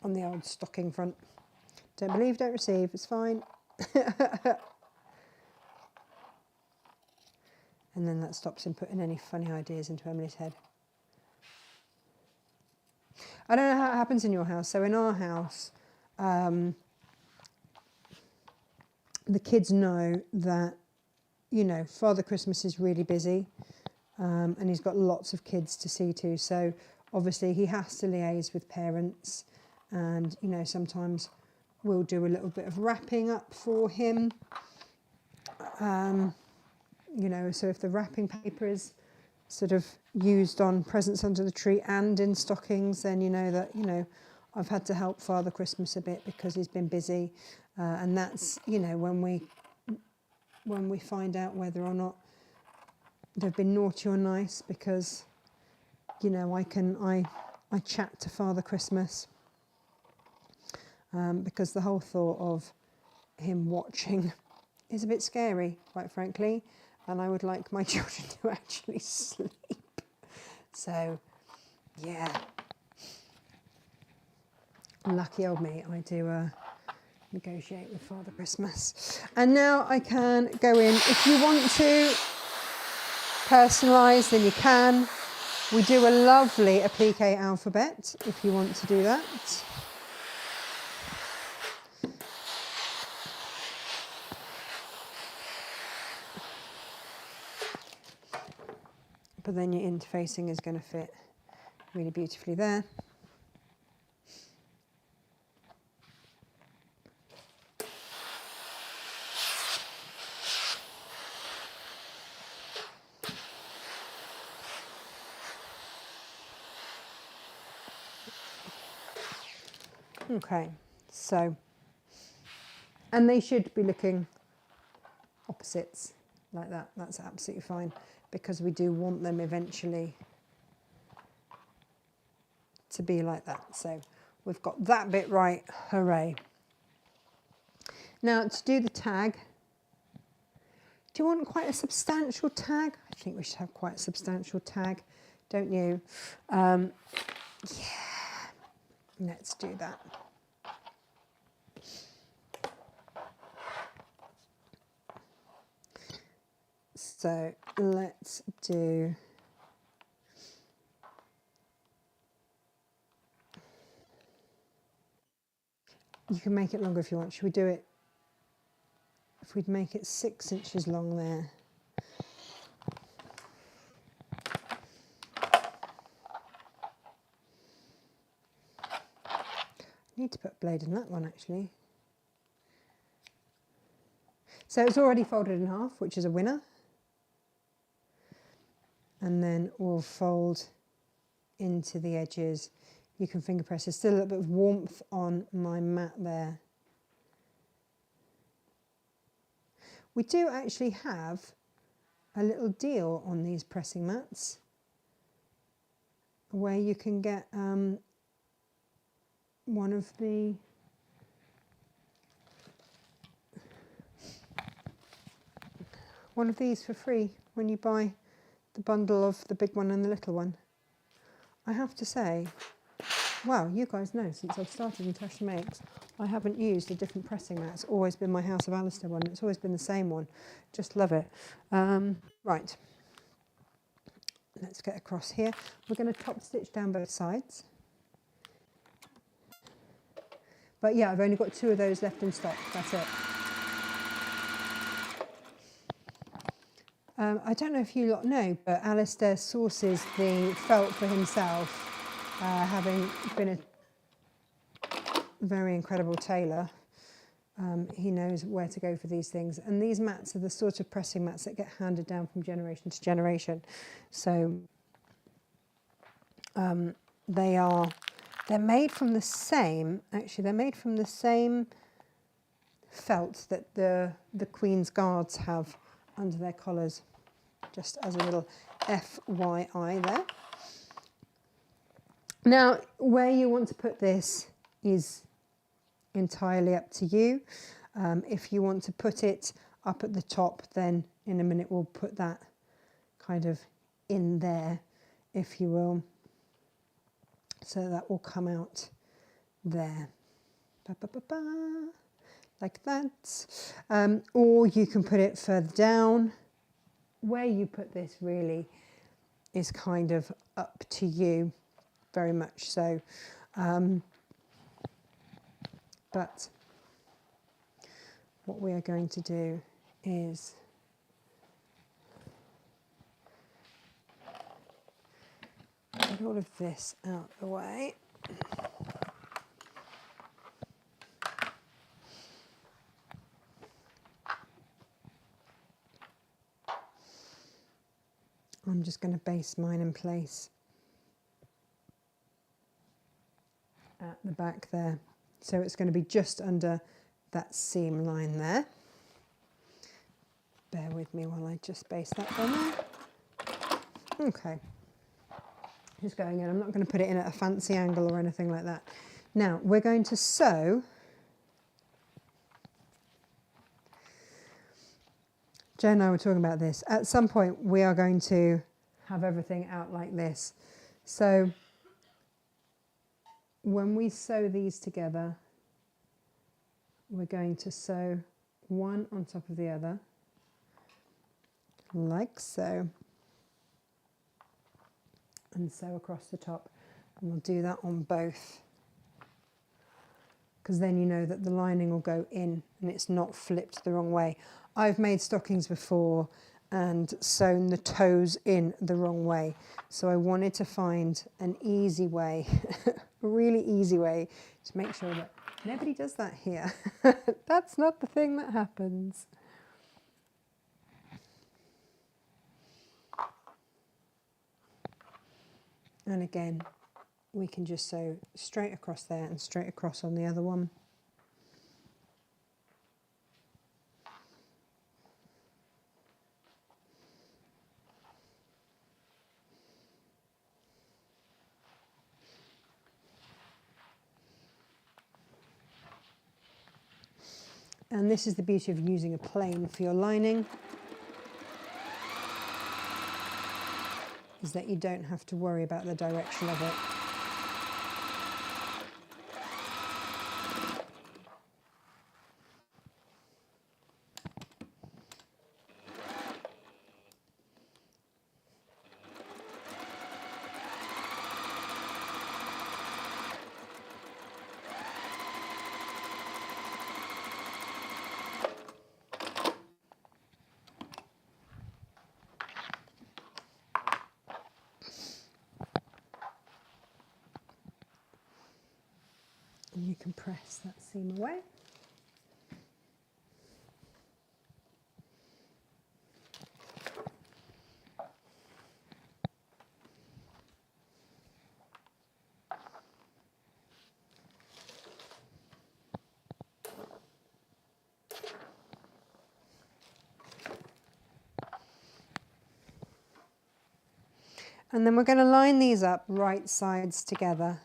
on the old stocking front. Don't believe, don't receive, it's fine. And then that stops him putting any funny ideas into Emily's head. I don't know how it happens in your house. So in our house, the kids know that, you know, Father Christmas is really busy, and he's got lots of kids to see to. So obviously he has to liaise with parents, and, you know, sometimes we'll do a little bit of wrapping up for him. You know, so if the wrapping paper is sort of used on presents under the tree and in stockings, then you know that, you know, I've had to help Father Christmas a bit because he's been busy. And that's, you know, when we find out whether or not they've been naughty or nice, because, you know, I chat to Father Christmas, because the whole thought of him watching is a bit scary, quite frankly. And I would like my children to actually sleep. So, yeah. Lucky old me, I do negotiate with Father Christmas. And now I can go in. If you want to personalise, then you can. We do a lovely applique alphabet if you want to do that. But then your interfacing is going to fit really beautifully there. Okay, so, and they should be looking opposites like that. That's absolutely fine, because we do want them eventually to be like that. So we've got that bit right, hooray. Now to do the tag, do you want quite a substantial tag? I think we should have quite a substantial tag, don't you? Yeah, let's do that. So let's do, you can make it longer if you want. Should we do it, if we'd make it 6 inches long there? I need to put a blade in that one actually. So it's already folded in half, which is a winner. And then we'll fold into the edges. You can finger press. There's still a little bit of warmth on my mat there. We do actually have a little deal on these pressing mats where you can get one of these for free when you buy the bundle of the big one and the little one. I have to say, well, you guys know since I've started Natasha Makes, I haven't used a different pressing mat. It's always been my House of Alistair one. It's always been the same one. Just love it. Right, let's get across here. We're going to top stitch down both sides. But yeah, I've only got 2 of those left in stock. That's it. I don't know if you lot know, but Alistair sources the felt for himself, having been a very incredible tailor. He knows where to go for these things. And these mats are the sort of pressing mats that get handed down from generation to generation. So they're made from the same, actually they're made from the same felt that the Queen's Guards have under their collars, just as a little FYI there. Now, where you want to put this is entirely up to you. If you want to put it up at the top, then in a minute we'll put that kind of in there, if you will. So that will come out there. Ba, ba, ba, ba. Like that. Or you can put it further down. Where you put this really is kind of up to you, very much so. But what we are going to do is get all of this out the way. I'm just going to base mine in place at the back there. So it's going to be just under that seam line there. Bear with me while I just base that on there. Okay. Just going in. I'm not going to put it in at a fancy angle or anything like that. Now we're going to sew. Joe and I were talking about this. At some point we are going to have everything out like this. So when we sew these together, we're going to sew one on top of the other, like so, and sew across the top. And we'll do that on both, because then you know that the lining will go in and it's not flipped the wrong way. I've made stockings before and sewn the toes in the wrong way. So I wanted to find an easy way, a really easy way to make sure that nobody does that here. That's not the thing that happens. And again, we can just sew straight across there and straight across on the other one. And this is the beauty of using a plain for your lining, is that you don't have to worry about the direction of it. And you can press that seam away. And then we're going to line these up right sides together.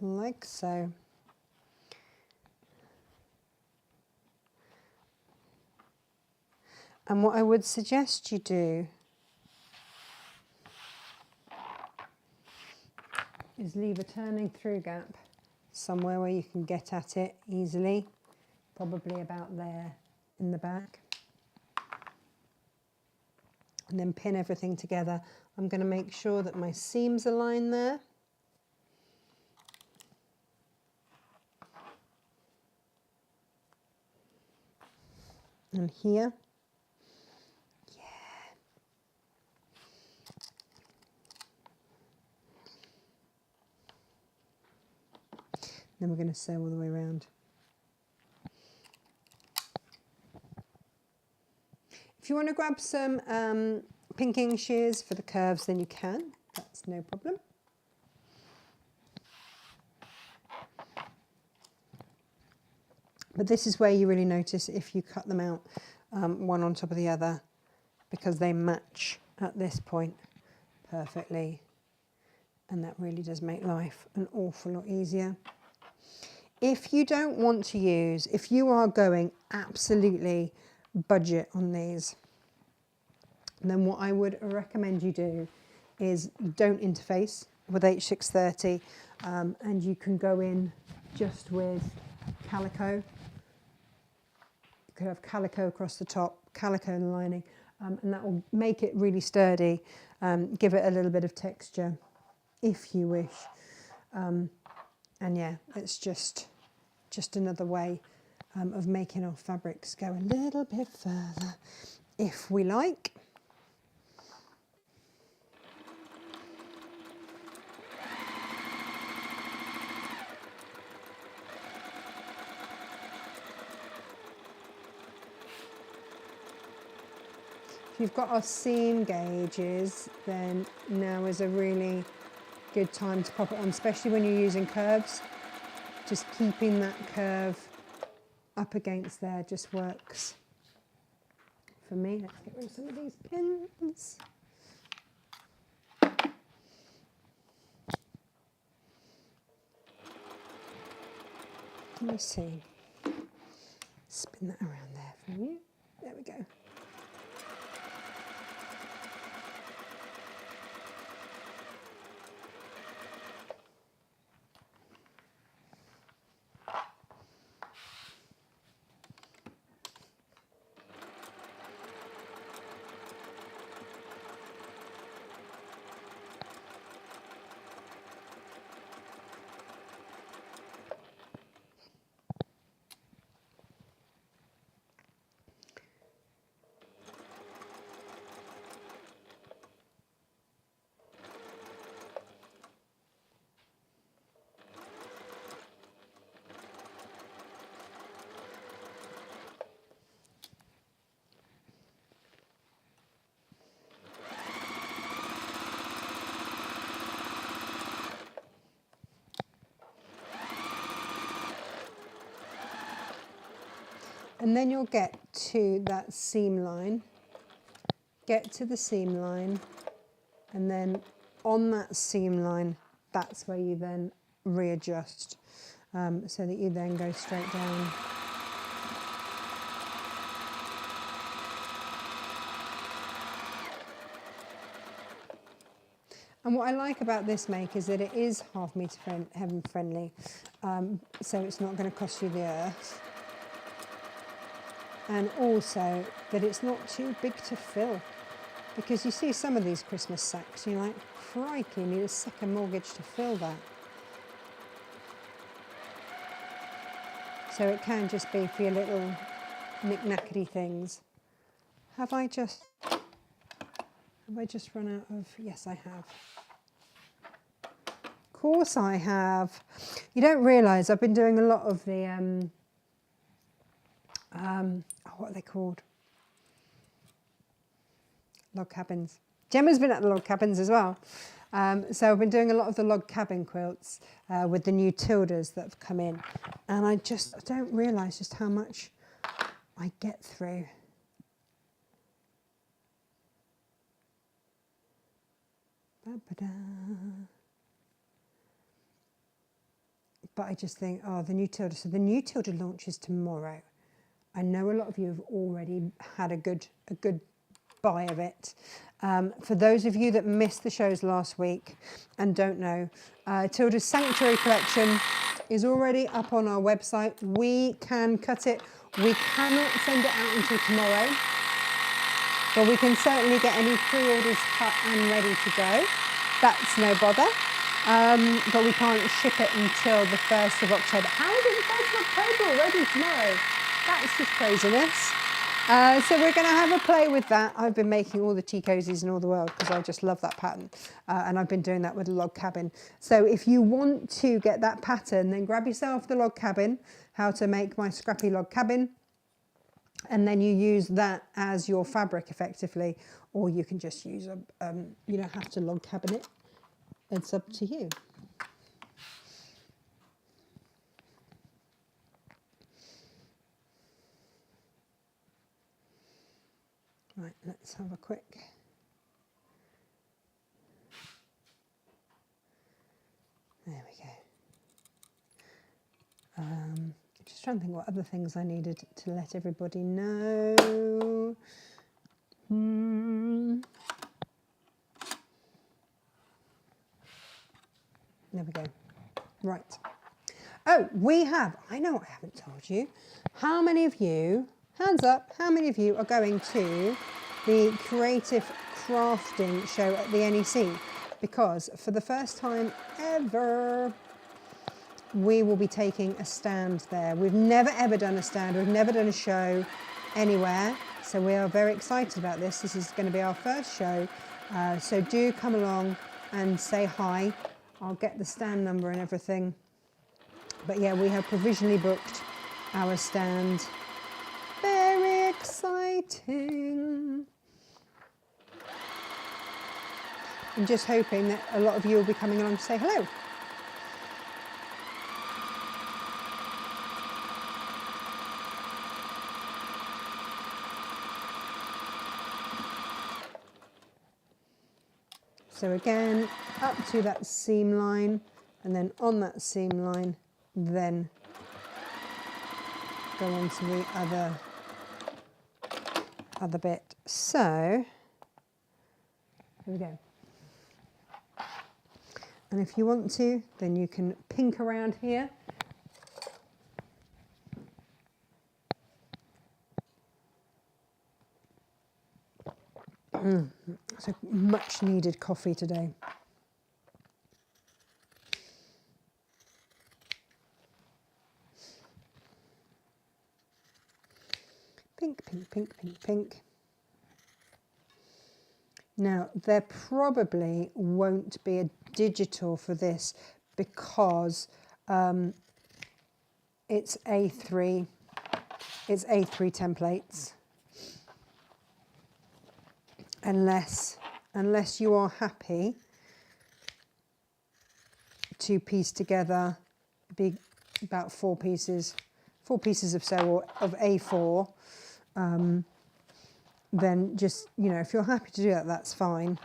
Like so. And what I would suggest you do is leave a turning through gap somewhere where you can get at it easily, probably about there in the back. And then pin everything together. I'm going to make sure that my seams are lined there. And here. Then we're going to sew all the way around. If you want to grab some pinking shears for the curves, then you can. That's no problem. But this is where you really notice if you cut them out one on top of the other, because they match at this point perfectly. And that really does make life an awful lot easier. If you don't want to use, if you are going absolutely budget on these, then what I would recommend you do is don't interface with H630, and you can go in just with calico. You could have calico across the top, calico in the lining, and that will make it really sturdy, give it a little bit of texture if you wish. And yeah, it's just another way of making our fabrics go a little bit further if we like. If you've got our seam gauges, then now is a really good time to pop it on, especially when you're using curves. Just keeping that curve up against there just works for me. Let's get rid of some of these pins. Let me see. Spin that around there for you. There we go. And then you'll get to that seam line, get to the seam line, and then on that seam line, that's where you then readjust, so that you then go straight down. And what I like about this make is that it is Half Metre Heaven-friendly, so it's not going to cost you the earth. And also that it's not too big to fill, because you see some of these Christmas sacks and you're like, crikey, you need a second mortgage to fill that. So it can just be for your little knick-knackety things. Have I just run out of, yes I have. Of course I have. You don't realise I've been doing a lot of the, what are they called? Log cabins. Gemma's been at the log cabins as well. So I've been doing a lot of the log cabin quilts with the new tildes that have come in, and I don't realise just how much I get through. Ba-ba-da. But I just think, oh, the new tilde. So the new tilde launches tomorrow. I know a lot of you have already had a good buy of it. For those of you that missed the shows last week and don't know, Tilda's Sanctuary collection is already up on our website. We can cut it. We cannot send it out until tomorrow, but we can certainly get any pre-orders cut and ready to go. That's no bother. But we can't ship it until the 1st of October. How is it the 1st of October already tomorrow? That's just craziness. So we're going to have a play with that. I've been making all the tea cozies in all the world because I just love that pattern. And I've been doing that with the log cabin. So if you want to get that pattern, then grab yourself the log cabin, how to make my scrappy log cabin. And then you use that as your fabric effectively, or you can just use you don't have to log cabin it. It's up to you. Right, let's have a quick. There we go. Just trying to think what other things I needed to let everybody know. There we go. Right. Oh, I know what I haven't told you. How many of you, hands up, how many of you are going to the Creative Crafting show at the NEC? Because for the first time ever, we will be taking a stand there. We've never ever done a stand. We've never done a show anywhere. So we are very excited about this. This is going to be our first show. So do come along and say hi. I'll get the stand number and everything. But yeah, we have provisionally booked our stand. Very exciting. I'm just hoping that a lot of you will be coming along to say hello. So again, up to that seam line, and then on that seam line, then go on to the other bit. So, here we go. And if you want to, then you can pink around here. It's a much needed coffee today. Pink, pink, pink, pink, pink. Now, there probably won't be a digital for this because it's A3. It's A3 templates. Unless you are happy to piece together about four pieces of sew or of A4, then just, if you're happy to do that, that's fine.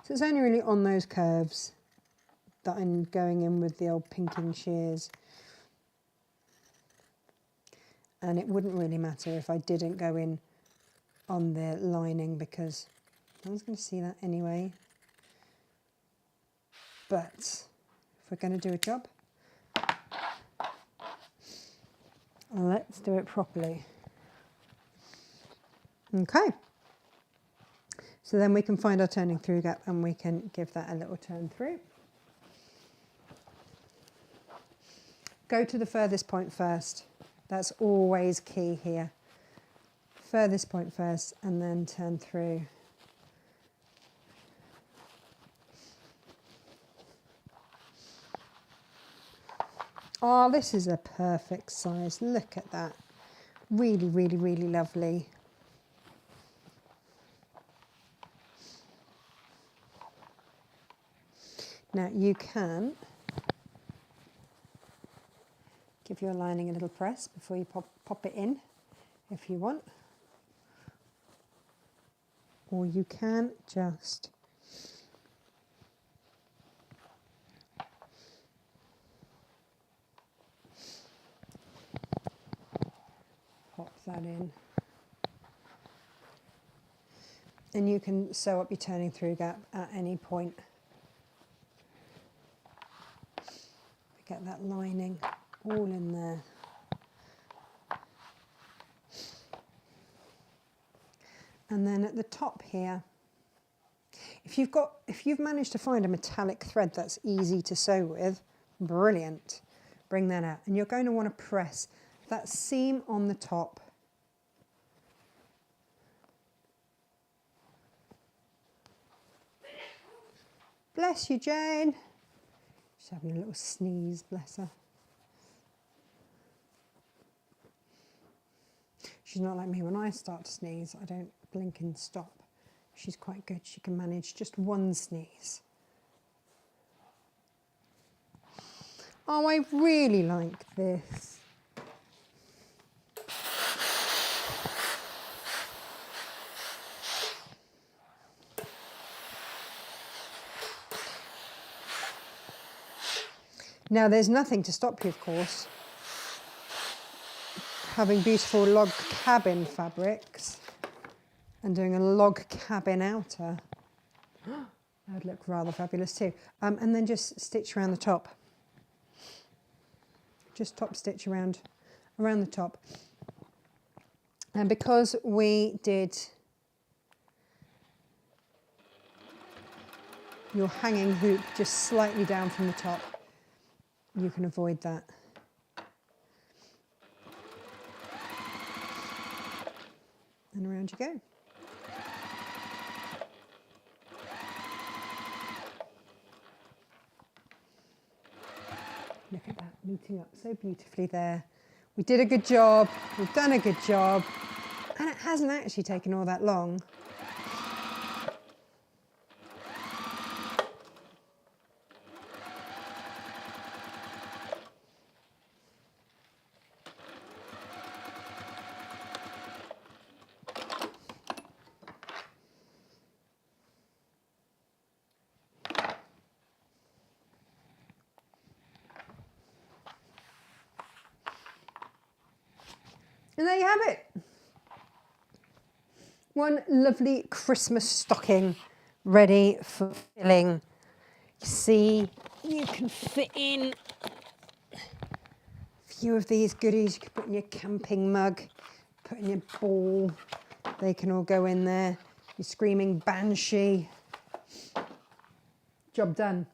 So it's only really on those curves that I'm going in with the old pinking shears. And it wouldn't really matter if I didn't go in on the lining because no one's going to see that anyway. But if we're going to do a job, let's do it properly. Okay. So then we can find our turning through gap and we can give that a little turn through. Go to the furthest point first. That's always key here. Furthest point first and then turn through. Oh, this is a perfect size. Look at that. Really, really, really lovely. Now you can give your lining a little press before you pop it in if you want. Or you can just pop that in. And you can sew up your turning through gap at any point. Get that lining all in there. And then at the top here, if you've managed to find a metallic thread that's easy to sew with, brilliant. Bring that out. And you're going to want to press that seam on the top. Bless you, Jane. She's having a little sneeze, bless her. She's not like me. When I start to sneeze, I don't blink and stop. She's quite good. She can manage just one sneeze. Oh, I really like this. Now, there's nothing to stop you, of course, having beautiful log cabin fabrics and doing a log cabin outer. That would look rather fabulous too. And then just stitch around the top. Just top stitch around the top. And because we did your hanging hoop just slightly down from the top, you can avoid that. And around you go. Look at that, meeting up so beautifully there. We did a good job, we've done a good job, and it hasn't actually taken all that long. And there you have it. One lovely Christmas stocking ready for filling. See, you can fit in a few of these goodies. You can put in your camping mug, put in your ball. They can all go in there. Your screaming banshee. Job done.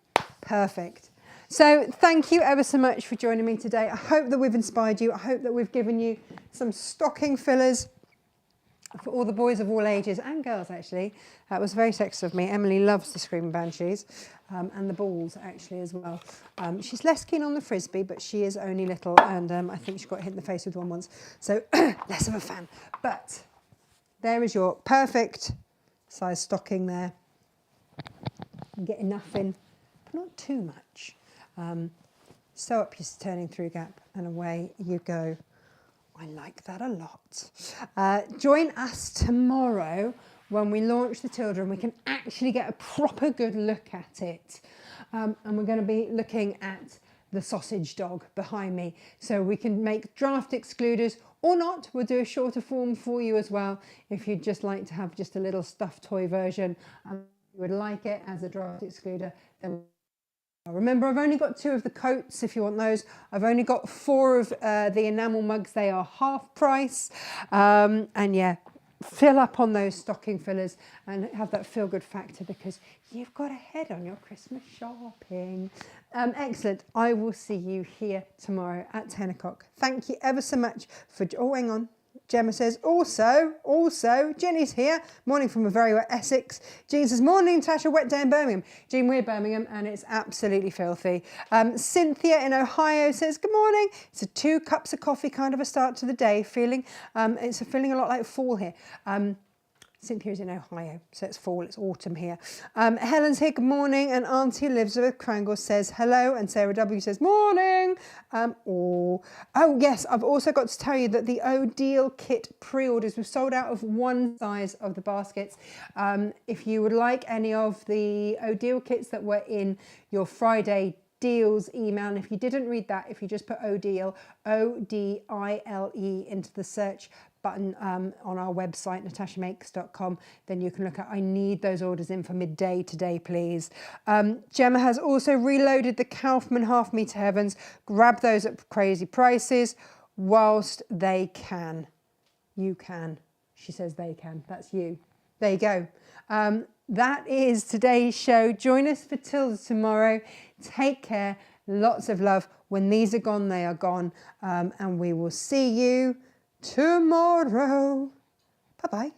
Perfect. So thank you ever so much for joining me today. I hope that we've inspired you. I hope that we've given you some stocking fillers for all the boys of all ages and girls, actually. That was very sexy of me. Emily loves the screaming banshees and the balls, actually, as well. She's less keen on the frisbee, but she is only little, and I think she got hit in the face with one once. So less of a fan. But there is your perfect size stocking there. You get enough in, but not too much. Sew up your turning through gap and away you go. I like that a lot. Join us tomorrow when we launch the Tilda and we can actually get a proper good look at it. And we're going to be looking at the sausage dog behind me. So we can make draft excluders or not. We'll do a shorter form for you as well if you'd just like to have just a little stuffed toy version and you would like it as a draft excluder. Then remember, I've only got 2 of the coats if you want those. I've only got 4 of the enamel mugs. They are half price. And yeah, fill up on those stocking fillers and have that feel good factor because you've got ahead on your Christmas shopping. Excellent. I will see you here tomorrow at 10 o'clock. Thank you ever so much for, oh, hang on. Gemma says, also, Jenny's here. Morning from a very wet Essex. Jean says, morning, Tasha, wet day in Birmingham. Jean, we're Birmingham and it's absolutely filthy. Cynthia in Ohio says, good morning. It's a 2 cups of coffee kind of a start to the day. Feeling a lot like fall here. Cynthia's in Ohio, so it's fall, it's autumn here. Helen's here, good morning, and Auntie Elizabeth Crangle says hello, and Sarah W says morning. Oh yes, I've also got to tell you that the O'Deal kit pre-orders, we've sold out of one size of the baskets. If you would like any of the O'Deal kits that were in your Friday deals email, and if you didn't read that, if you just put O'Deal, O-D-I-L-E into the search button on our website, natashamakes.com, then you can look at, I need those orders in for midday today, please. Gemma has also reloaded the Kaufman Half Metre Heavens. Grab those at crazy prices whilst they can. You can. She says they can. That's you. There you go. That is today's show. Join us for till tomorrow. Take care. Lots of love. When these are gone, they are gone. And we will see you tomorrow. Bye-bye.